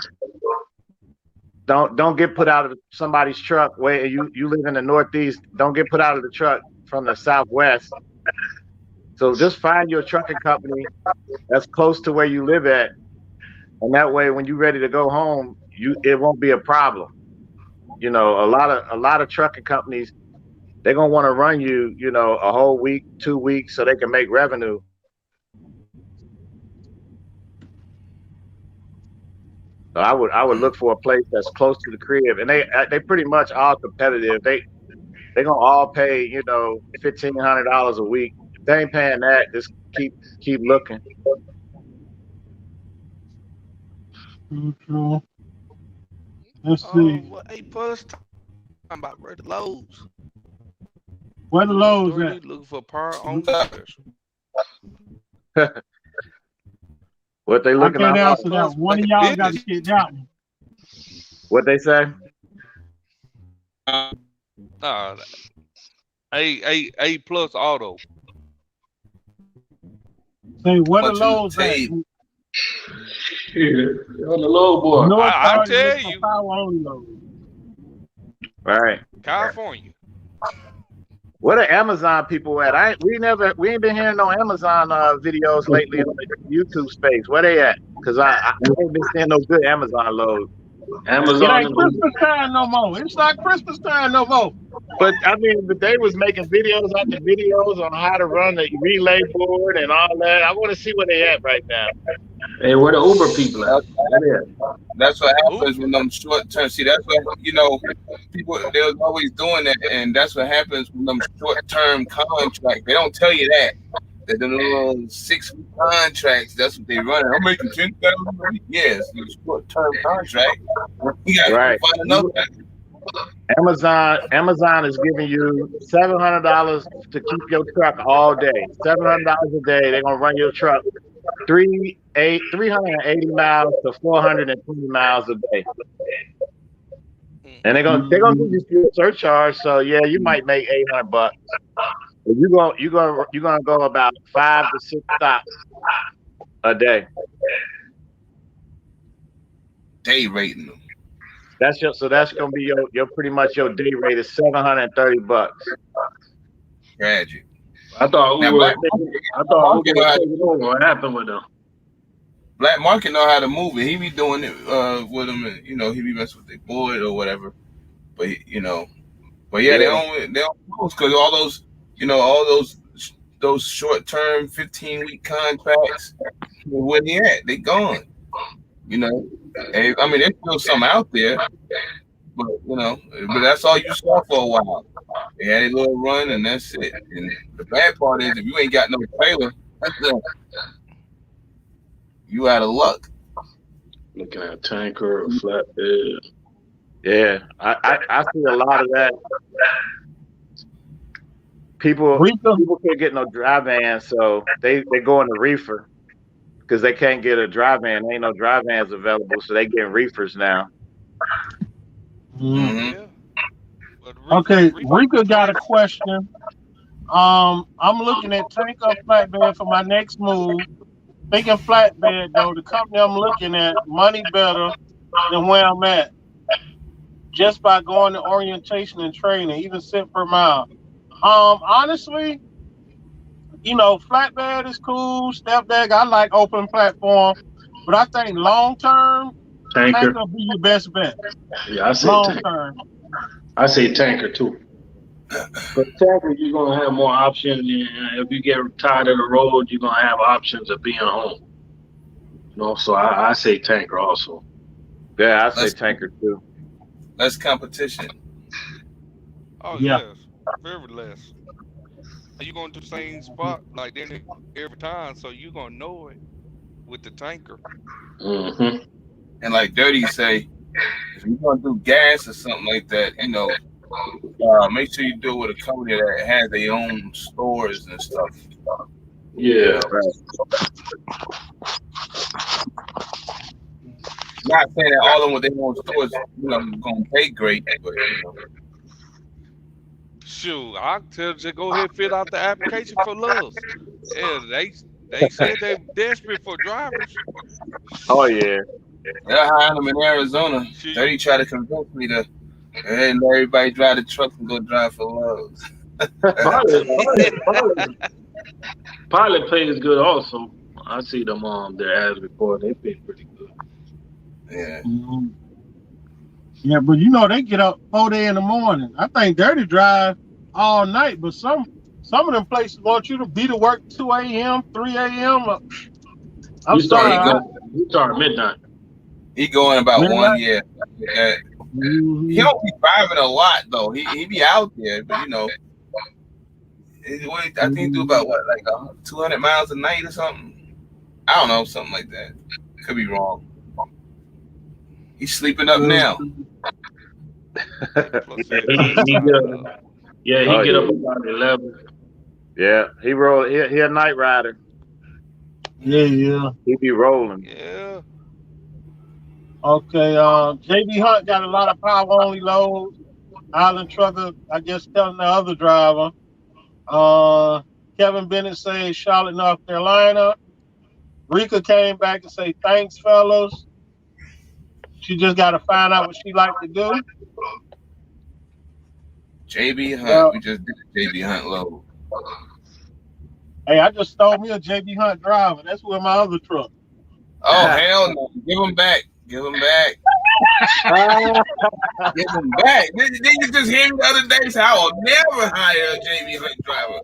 don't get put out of somebody's truck where you live in the Northeast. Don't get put out of the truck from the Southwest. So just find your trucking company that's close to where you live at, and that way when you're ready to go home, it won't be a problem. A lot of trucking companies, they're gonna want to run you, a whole week, 2 weeks, so they can make revenue. So I would look for a place that's close to the crib, and they pretty much all competitive. They gonna all pay $1,500 a week. If they ain't paying that, just keep looking. Okay. Let's see. What A+ talking about, bro? The Lowe's. Where the Lowe's at? Looking for power only special. What they I looking can't at? answer that. One of y'all got to get that one. What they say? Nah, A+ auto. Say where the Bunch of Lowe's at? tape. On the low boy. North I Star tell is for you. power only Lowe's. All right. California. Where the Amazon people at? We ain't been hearing no Amazon videos lately in the YouTube space. Where they at? Because I ain't been seeing no good Amazon loads. It Amazon ain't and Christmas time no more. It's not Christmas time no more. But they was making videos after videos on how to run the relay board and all that. I want to see where they at right now. Hey, where the Uber people at? That's what happens when them short term. See, that's what people they was always doing that, and that's what happens when them short term contracts. They don't tell you that the little 6-week contracts. That's what they run. I'm making $10,000. Yes, it's short term contract. You got Right. to find another. Amazon is giving you $700 to keep your truck all day. $700 a day. They're gonna run your truck 380 miles to 420 miles a day, and they're gonna give you fuel surcharge. So yeah, you might make $800. But you're gonna go about 5 to 6 stops a day. Day rating them. That's gonna be your pretty much your day rate is $730. Tragic. I thought Now, Uber. Black What happened with them? Black Market know how to move it. He be doing it with them, and he be messing with their boy or whatever. But but yeah, they don't because all those short term 15-week contracts. Where they at? They gone. And, I mean, there's still some out there, but but that's all you saw for a while. They had a little run, and that's it. And the bad part is, if you ain't got no trailer, you out of luck. Looking at a tanker or flatbed. Yeah, I see a lot of that. People can't get no dry van, so they go in the reefer because they can't get a dry van. There ain't no dry vans available, so they getting reefers now. Mm-hmm. Okay, Rika got a question. I'm looking at tanker flatbed for my next move. Thinking flatbed though, the company I'm looking at, money better than where I'm at. Just by going to orientation and training, even cent per mile. Honestly, flatbed is cool. Step bag, I like open platform, but I think long term, tanker will be your best bet. Yeah, I say long term. I say tanker too. But tanker, you're gonna have more options, and if you get tired of the road, you're gonna have options of being home. So I say tanker also. Yeah, I say tanker too. Less competition. Oh yeah. yes, very less. You gonna do the same spot like then every time, so you gonna know it with the tanker. Mm-hmm. And like Dirty say, if you're gonna do gas or something like that, make sure you do it with a company that has their own stores and stuff. Yeah. Not saying that all of them with their own stores, gonna pay great, but Shoot, I tell you to go ahead and fill out the application for Loves. Yeah, they said they're desperate for drivers. Oh yeah. They're hiring them in Arizona. Dirty try to convince me to let everybody drive the truck and go drive for Loves. Pilot pays good also. I see them their ads before. They pay pretty good. Yeah. Mm-hmm. Yeah, but they get up 4 days in the morning. I think Dirty drive all night, but some of them places want you to be to work 2 a.m., 3 a.m. I'm sorry. He start midnight. He going about midnight? 1 year. Yeah. Mm-hmm. He don't be driving a lot though. He be out there, but I think he do about 200 miles a night or something. I don't know, something like that. Could be wrong. He's sleeping up now. He get up about 11. Yeah, he a night rider. Yeah. He be rolling. Yeah. Okay, JB Hunt got a lot of power only loads. Island Trucker, I guess, telling the other driver. Kevin Bennett says Charlotte, North Carolina. Rika came back to say thanks, fellas. She just got to find out what she like to do. JB Hunt, we just did a JB Hunt load. Hey, I just stole me a JB Hunt driver. That's where my other truck. Oh, hell no. Give him back. Give him back. Give him back. Did you just hear me the other day? So I will never hire a JB Hunt driver.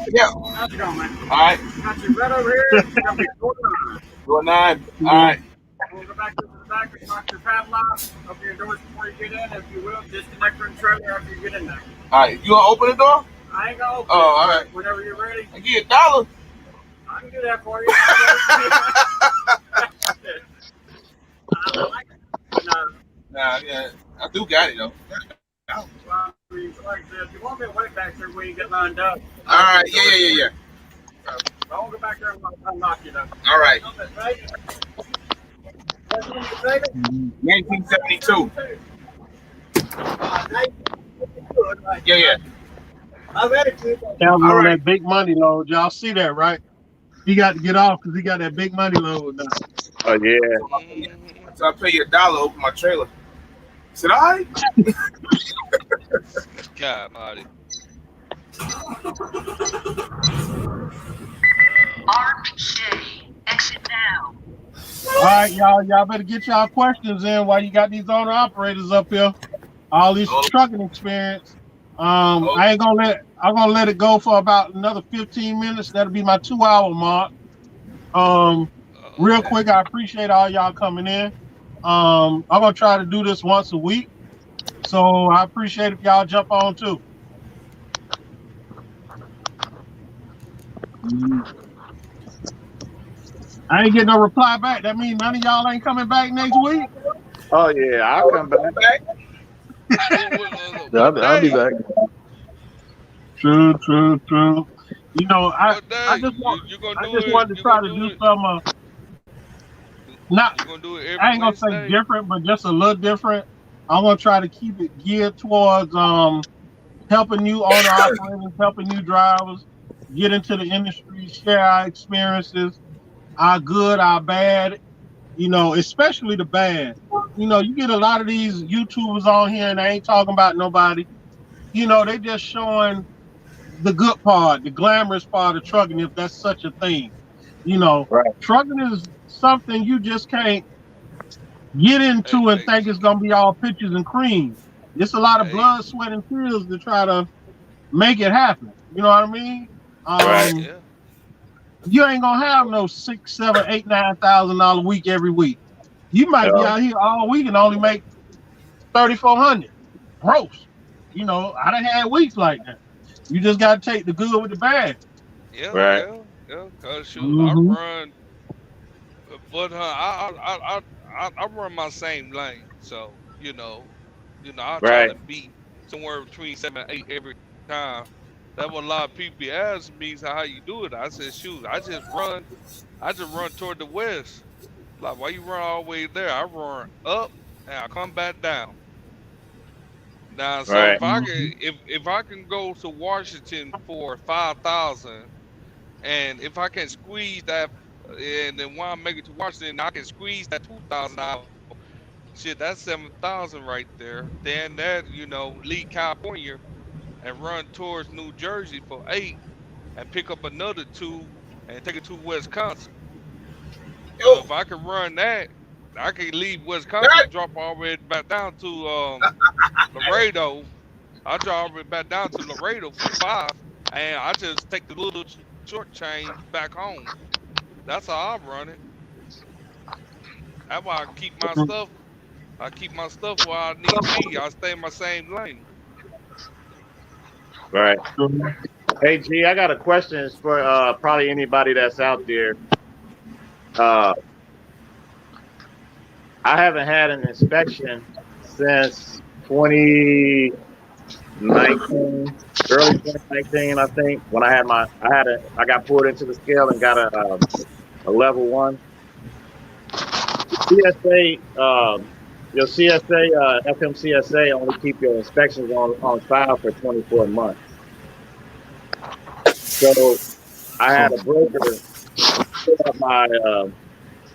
Yeah. How's it going, man? All right. Got you right over here. It's gonna be door 9. Door 9. All right. We'll go back to the back and lock your padlock. Open your doors before you get in. If you will, disconnect from the trailer after you get in there. All right. You gonna open the door? I ain't gonna open Oh, it. all right. Whenever you're ready, I give you $1. I can do that for you. Nah, yeah. I do got it though. Well, like I said, if you want me to wait back there when you get lined up. All right. Yeah. So, I won't go back there and unlock you though. All right. 1972. Yeah. Calvin on that big money load. Y'all see that, right? He got to get off because he got that big money load now. Oh yeah. So I pay you $1 to open my trailer. I said, all right. God, Marty. RPA, exit now. All right, y'all better get y'all questions in while you got these owner operators up here. All this trucking experience. I'm gonna let it go for about another 15 minutes. That'll be my 2-hour mark. Real quick, I appreciate all y'all coming in. I'm gonna try to do this once a week. So I appreciate if y'all jump on too. I ain't getting no reply back. That means none of y'all ain't coming back next week. Oh yeah, I'll come back. I'll be back. True. You know, I just wanted to try to do some I ain't gonna say different, but just a little different. I'm gonna try to keep it geared towards helping new owner operators, helping new drivers get into the industry, share our experiences, our good, our bad, you know, especially the bad. You know, you get a lot of these YouTubers on here and they ain't talking about nobody. You know, they just showing the good part, the glamorous part of trucking, if that's such a thing. You know, trucking is something you just can't get into and think it's gonna be all pictures and cream. It's a lot of blood, sweat, and tears to try to make it happen. You know what I mean? You ain't gonna have no $6,000, $7,000, $8,000, $9,000 a week every week. You might be out here all week and only make $3,400 gross. You know, I done had weeks like that. You just gotta take the good with the bad. Yeah. Cause shoot, I run, but I run my same lane. So you know, I try to beat somewhere between 7 and 8 every time. That's what a lot of people ask me, so how you do it? I said, shoot, I just run toward the west. Like, why you run all the way there? I run up and I come back down. Now, so if I can go to Washington for 5,000, and if I can squeeze that, and then when I make it to Washington, I can squeeze that 2,000 out. Shit, that's 7,000 right there. Then that, leave California and run towards New Jersey for 8, and pick up another 2 and take it to Wisconsin. So if I can run that, I can leave Wisconsin and drop all the way back down to Laredo. I drop all the way back down to Laredo for 5, and I just take the little short chain back home. That's how I run it. That's why I keep my stuff. I keep my stuff where I need to be. I stay in my same lane. Right. Hey, G, I got a question for probably anybody that's out there. I haven't had an inspection since 2019, early 2019, I think, when I got pulled into the scale and got a level 1. CSA, your CSA, FMCSA only keep your inspections on file for 24 months. So I had a broker fill up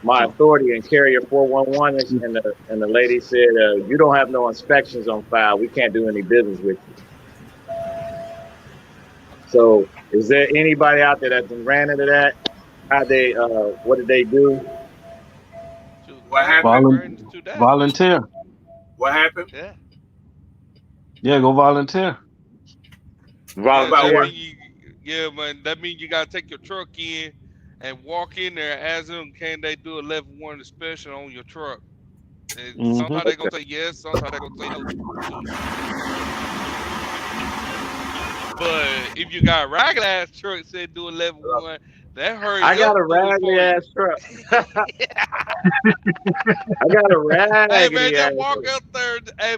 my authority and carrier 411, and the lady said, you don't have no inspections on file. We can't do any business with you. So is there anybody out there that's been ran into that? What did they do? What happened? Volunteer. What happened? Yeah, go volunteer. Volunteer. Yeah, man. That means you gotta take your truck in and walk in there, ask them, can they do a level 1 inspection on your truck? And Mm-hmm. sometimes they're gonna say yes, sometimes they're gonna say no. But if you got a regular ass truck said do a level 1, that hurry I got up a do it raggedy for you. ass truck. I got a Hey man, raggedy ass just walk truck. up there. Hey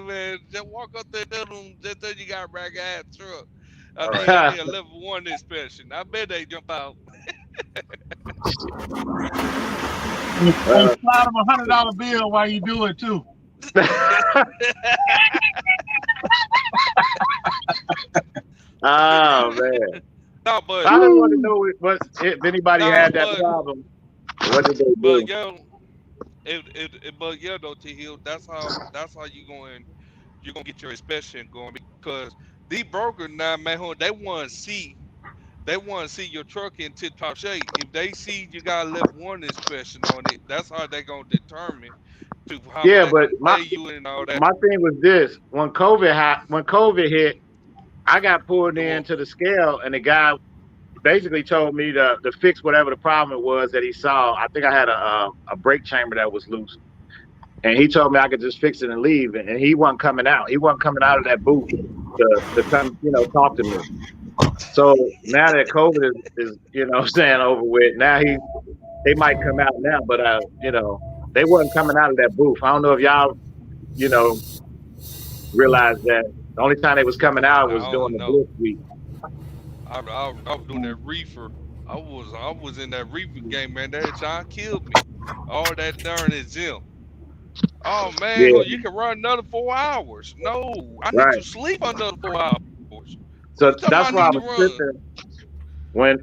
man, just walk up there. Tell them just tell you got a ragged ass truck. I think I need a level 1 inspection. I bet they jump out. And slide them $100 bill while you do it too. Oh man. No, but I just want to know if anybody had that problem. What did they do? But yo, but yeah, though, T Hill, that's how you're gonna get your inspection going, because these brokers now, man, they want to see your truck in tip top shape. If they see you got a level 1 inspection on it, that's how they gonna determine to how Yeah, much but they my pay you and all that. my thing was this: when COVID hit, I got pulled into the scale, and the guy basically told me to fix whatever the problem it was that he saw. I think I had a brake chamber that was loose, and he told me I could just fix it and leave. And he wasn't coming out. He wasn't coming out of that booth to come, talk to me. So now that COVID is saying over with, now they might come out now, but they wasn't coming out of that booth. I don't know if y'all realized that. The only time they was coming out was during the Blitz week. I was doing that reefer. I was in that reefer game, man. That John killed me. All that darn exempt. Oh man, Yeah. you can run another 4 hours. No, I need Right. to sleep another 4 hours. So What time that's I why I need to was run? tripping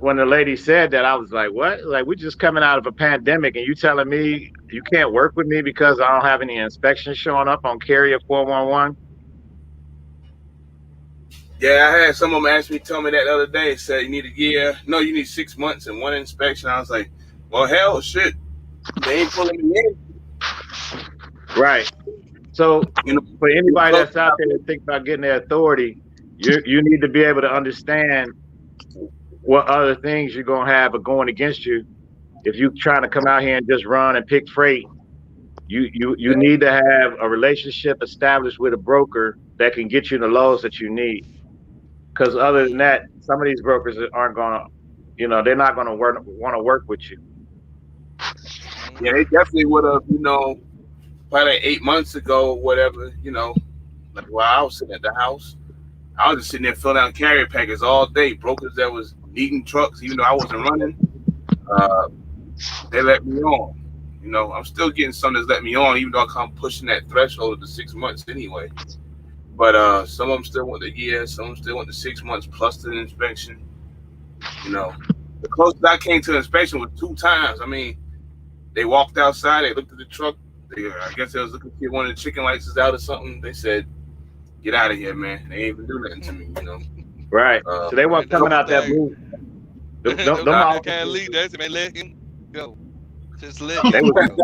when the lady said that. I was like, "What? Like we just coming out of a pandemic, and you telling me you can't work with me because I don't have any inspections showing up on Carrier 411?" Yeah, I had some of them tell me that the other day. Said you need a year. No, you need 6 months and 1 inspection. I was like, well, hell, shit. They ain't pulling me in. Right. So for anybody that's out there that think about getting their authority, you need to be able to understand what other things you're gonna have are going against you. If you're trying to come out here and just run and pick freight, you need to have a relationship established with a broker that can get you the loads that you need. Because other than that, some of these brokers aren't gonna, they're not gonna want to work with you. Yeah, they definitely would have, probably 8 months ago, whatever, like while I was sitting at the house, I was just sitting there filling out carrier packets all day. Brokers that was needing trucks, even though I wasn't running, they let me on. I'm still getting some that's let me on, even though I'm pushing that threshold of the 6 months anyway. But some of them still want the year, some of them still want the 6 months plus the inspection. The closest I came to the inspection was 2 times. I mean, they walked outside, they looked at the truck. I guess they was looking to see if one of the chicken lights is out or something. They said, "Get out of here, man." They ain't even do nothing to me, Right. So they weren't coming out that booth. I can't leave. That's man, let him go. Just let him go.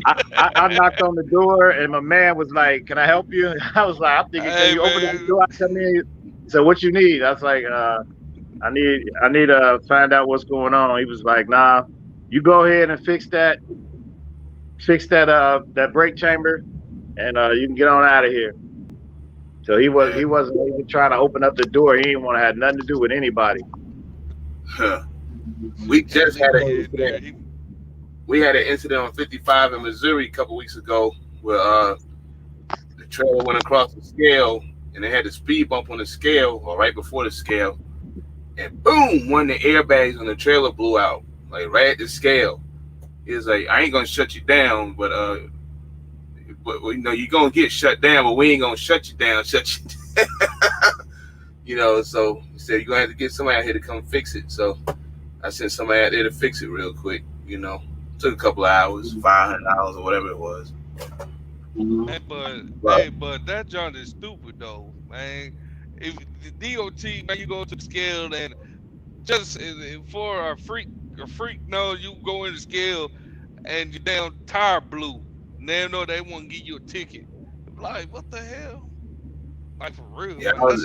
I knocked on the door and my man was like, "Can I help you?" I was like, "I'm thinking, can you open that door? I come in." So what you need? I was like, I need to find out what's going on. He was like, "Nah, you go ahead and fix that brake chamber, and you can get on out of here." So he wasn't even trying to open up the door. He didn't want to have nothing to do with anybody. We just had an incident. We had an incident on 55 in Missouri a couple weeks ago where the trailer went across the scale and they had the speed bump on the scale, or right before the scale, and boom, one of the airbags on the trailer blew out, like right at the scale. He was like, "I ain't gonna shut you down, but you're gonna get shut down, but we ain't gonna shut you down. So he said, you're gonna have to get somebody out here to come fix it. So I sent somebody out there to fix it real quick. Took a couple of hours, $500 or whatever it was. Man, but that John is stupid though, man. If the DOT, man, you go to the scale and just for a freak, you go in the scale and your damn tire blew. They know they want to give you a ticket. Like, what the hell? Like, for real. Yeah, man,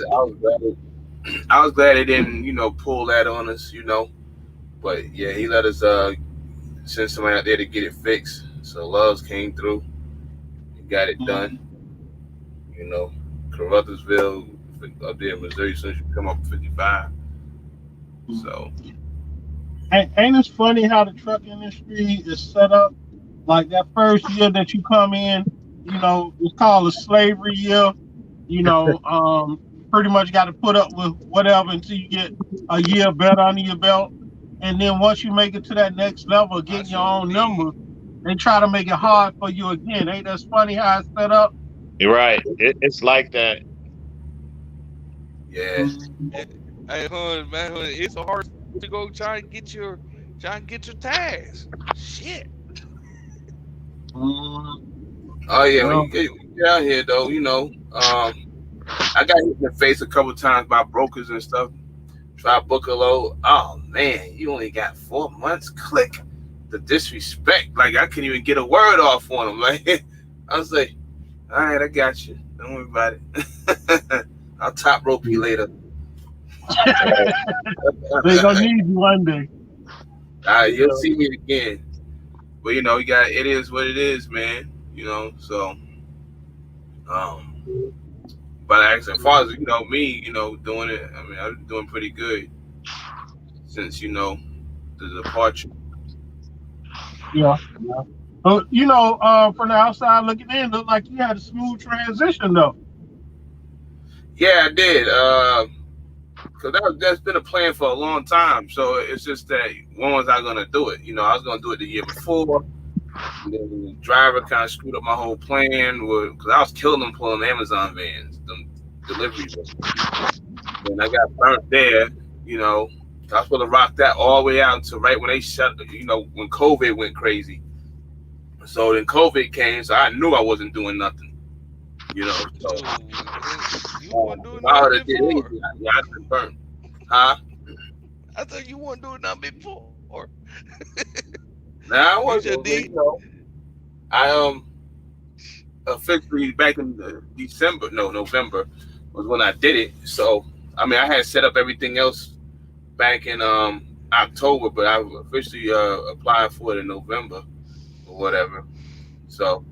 I was glad they didn't, pull that on us, But yeah, he let us send somebody out there to get it fixed. So Loves came through and got it done. Carruthersville up there in Missouri, as soon as you come up 55. So Ain't it funny how the truck industry is set up? Like that first year that you come in, it's called a slavery year. Pretty much got to put up with whatever until you get a year better under your belt. And then once you make it to that next level, getting your own numbers, they try to make it hard for you again. Ain't that funny how it's set up? You're right. It's like that. Yeah. Hey, man, it's so hard to go try and get your tags. Shit. Oh yeah, when you get out here though, I got hit in the face a couple times by brokers and stuff. Try to book a load. Oh man, you only got 4 months. Click. The disrespect. Like I couldn't even get a word off on them. Like I was like, all right, I got you. Don't worry about it. I'll top rope you later. They're gonna need you one day. You'll see me again. But it is what it is, man. So but as far as me, doing it, I mean I'm doing pretty good since the departure. Yeah. But from the outside looking in, looked like you had a smooth transition though. Yeah, I did. Because that's been a plan for a long time. So it's just that when was I going to do it? I was going to do it the year before. And then the driver kind of screwed up my whole plan because I was killing them pulling Amazon vans, them deliveries. And I got burnt there. I was supposed to rock that all the way out until right when they shut, when COVID went crazy. So then COVID came, so I knew I wasn't doing nothing. So you weren't doing I nothing did before. anything. I've been burnt. Huh? I thought you weren't doing nothing before. Nah, I wasn't. I officially back in November was when I did it. So I mean, I had set up everything else back in October, but I officially applied for it in November or whatever. So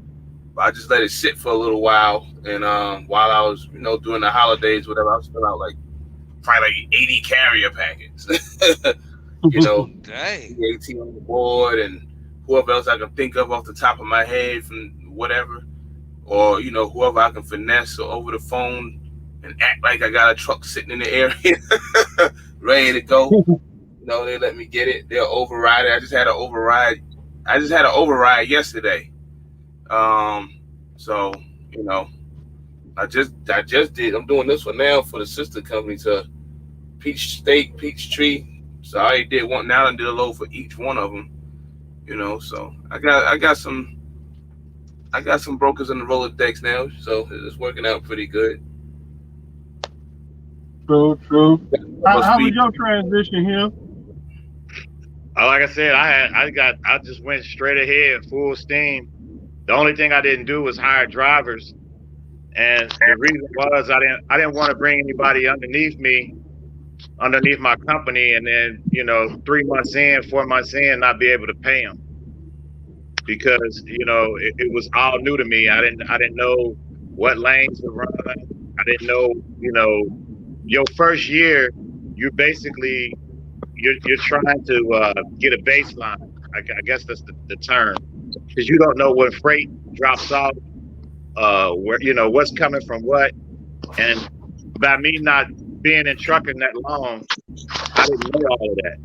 I just let it sit for a little while, and while I was doing the holidays, whatever, I was filling out probably 80 carrier packets. Dang. 18 on the board and whoever else I can think of off the top of my head from whatever, or whoever I can finesse or over the phone and act like I got a truck sitting in the area ready to go. They let me get it. They'll override it. I just had an override yesterday. So I just did. I'm doing this one now for the sister company to Peachtree. So I did one now and did a load for each one of them. So I got some brokers in the Rolodex now, so it's working out pretty good. True. How was your transition here? Like I said, I just went straight ahead, full steam. The only thing I didn't do was hire drivers, and the reason was I didn't want to bring anybody underneath my company, and then 3 months in, 4 months in, not be able to pay them because it was all new to me. I didn't know what lanes to run. I didn't know your first year you're basically you're trying to get a baseline. I guess that's the term, because you don't know when freight drops off, where what's coming from what, and by me not being in trucking that long, I didn't know all of that.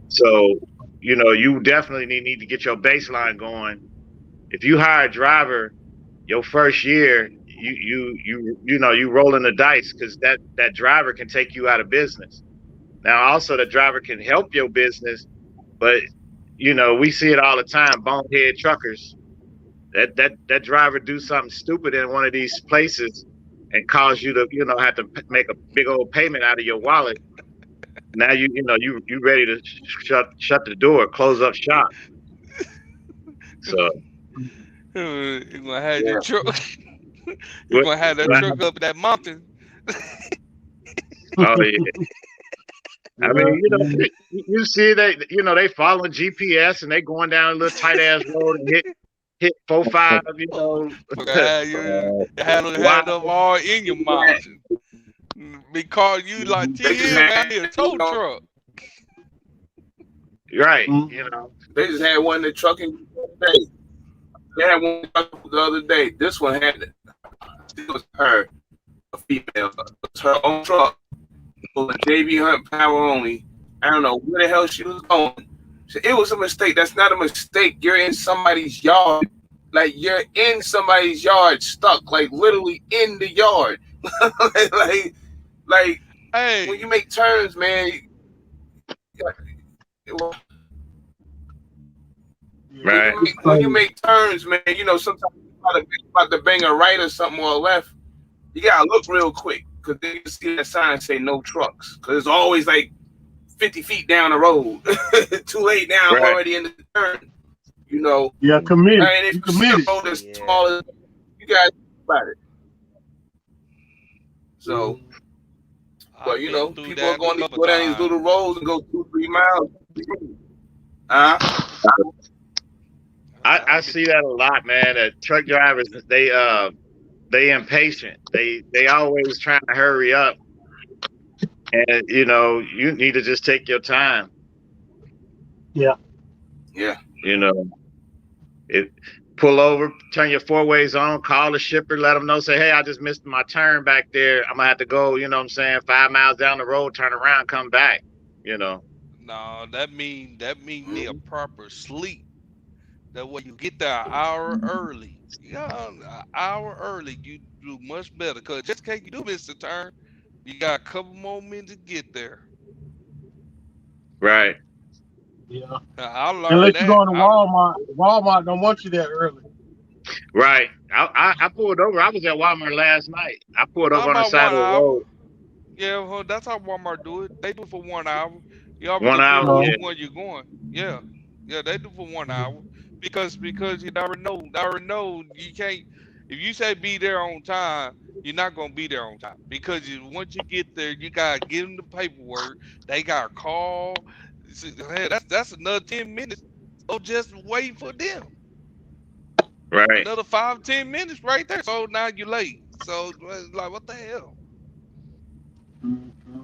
So you definitely need to get your baseline going. If you hire a driver your first year, you rolling the dice, because that driver can take you out of business. Now also the driver can help your business, but we see it all the time, bonehead truckers. That driver do something stupid in one of these places and cause you to have to make a big old payment out of your wallet. Now you ready to shut the door, close up shop. So You're gonna have your truck. You're gonna have that truck up in that mountain. Oh yeah. I mean, you see they following GPS and they going down a little tight ass road and hit 4-5, You had them all in your mouth. Be calling you like TM, man, a tow truck. Right. They just had one in the truck the other day. They had one the other day. This one had it. It was her, a female. It was her own truck. For a JB Hunt power only. I don't know where the hell she was going. It was a mistake. That's not a mistake. You're in somebody's yard. Like, you're in somebody's yard, stuck, like, literally in the yard. like, hey, when you make turns, man. Right. When you make turns, man, sometimes you're about to bang a right or something or a left. You gotta look real quick because then you see that sign say no trucks. Because it's always like 50 feet down the road. Too late now, I'm already in the turn. Yeah, committed. I mean, if you committed. the road is smaller, you guys think about it. So, but people are going to go down these little roads and go 2-3 miles. I see that a lot, man. That truck drivers, they impatient. They always trying to hurry up, and you need to just take your time. Yeah. Pull over, turn your 4-ways on, call the shipper, let them know, say, hey, I just missed my turn back there. I'm gonna have to go, 5 miles down the road, turn around, come back. No, that mean need a proper sleep. That way you get there an hour early. An hour early, you do much better. Cause just in case you do miss the turn, you got a couple more minutes to get there. Right. Yeah. I learned Unless that. you're going to Walmart. Walmart don't want you that early. Right. I pulled over. I was at Walmart last night. I pulled over on the side of the road. Yeah, well, that's how Walmart do it. They do it for 1 hour. You already 1 hour. Yeah. where you're going. Yeah, they do for 1 hour because you already know you can't. If you say be there on time, you're not gonna be there on time because once you get there, you gotta give them the paperwork. They gotta call. Hey, that's another 10 minutes of just waiting for them. Right. Another 5-10 minutes right there. So now you're late. So like, what the hell?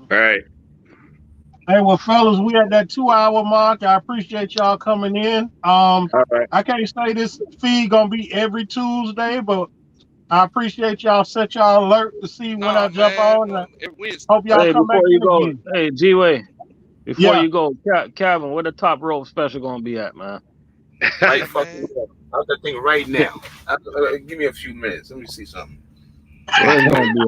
Right. Hey, well, fellas, we at that 2-hour mark. I appreciate y'all coming in. All right. I can't say this feed gonna be every Tuesday, but I appreciate y'all. Set y'all alert to see when I jump on. Hope y'all come back in again. Hey, G-Way, before Yeah. you go, Calvin, where the top rope special gonna be at, man? Right fucking up. I'm that thing right now. Give me a few minutes. Let me see something. Where's gonna be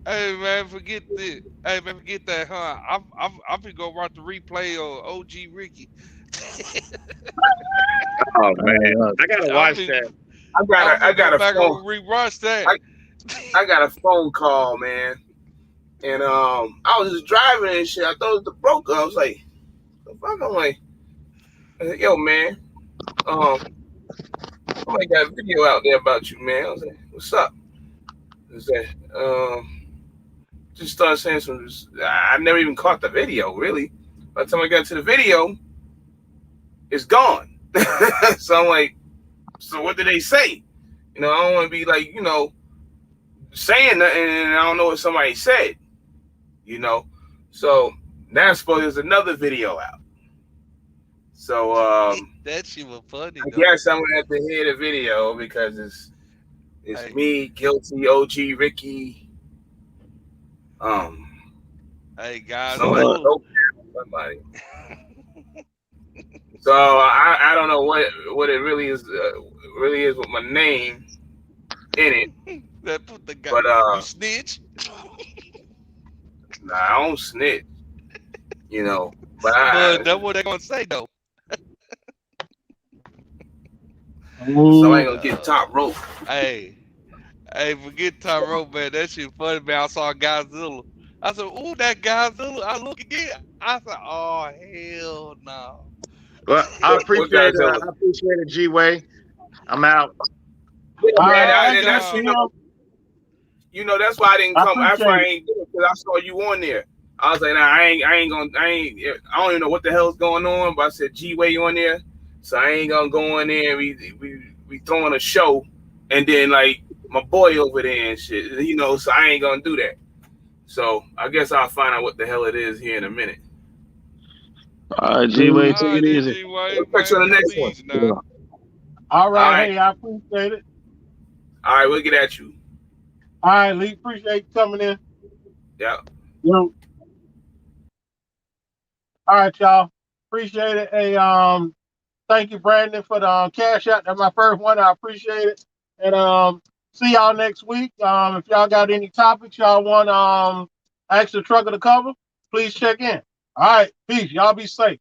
Hey man, forget this. Hey man, forget that, huh? I'm gonna go watch the replay of OG Ricky. Oh man, I gotta watch that. I got a phone. Rewatch that. I got a phone call, man, and I was just driving and shit. I thought it was the broker. I was like, "The fuck?" I'm like, "Yo, man, somebody got a video out there about you, man." I was like, "What's up?" I said, just started saying some. I never even caught the video, really. By the time I got to the video, it's gone. So I'm like, so what did they say? I don't want to be like, saying nothing and I don't know what somebody said, So now I suppose there's another video out. So that shit was funny. I guess I'm gonna have to hear the video because it's me, guilty, OG Ricky. Hey guys, somebody. So I don't know what it really is with my name in it. That put the guy. But you snitch. Nah, I don't snitch. But that's what they're gonna say though. Somebody gonna get top rope. Hey, forget top rope, man. That shit funny, man. I saw Godzilla. I said, "Ooh, that Godzilla." I look again. I said, "Oh hell no." Well, I appreciate it. I appreciate it, G-Way. I'm out. That's why I didn't come. After I ain't do it because I saw you on there. I was like, nah, I don't even know what the hell's going on, but I said G-Way on there, so I ain't gonna go in there. We throwing a show, and then like my boy over there and shit, you know, so I ain't gonna do that. So I guess I'll find out what the hell it is here in a minute. All right, G-Way, take it easy. We'll catch you on the next one. All right, All right. hey, I appreciate it. All right, we'll get at you. All right, Lee, appreciate you coming in. Yeah. Yo. All right, y'all. Appreciate it. Hey, thank you, Brandon, for the cash out. That's my first one. I appreciate it. And see y'all next week. If y'all got any topics y'all want ask the trucker to cover, please check in. All right, peace. Y'all be safe.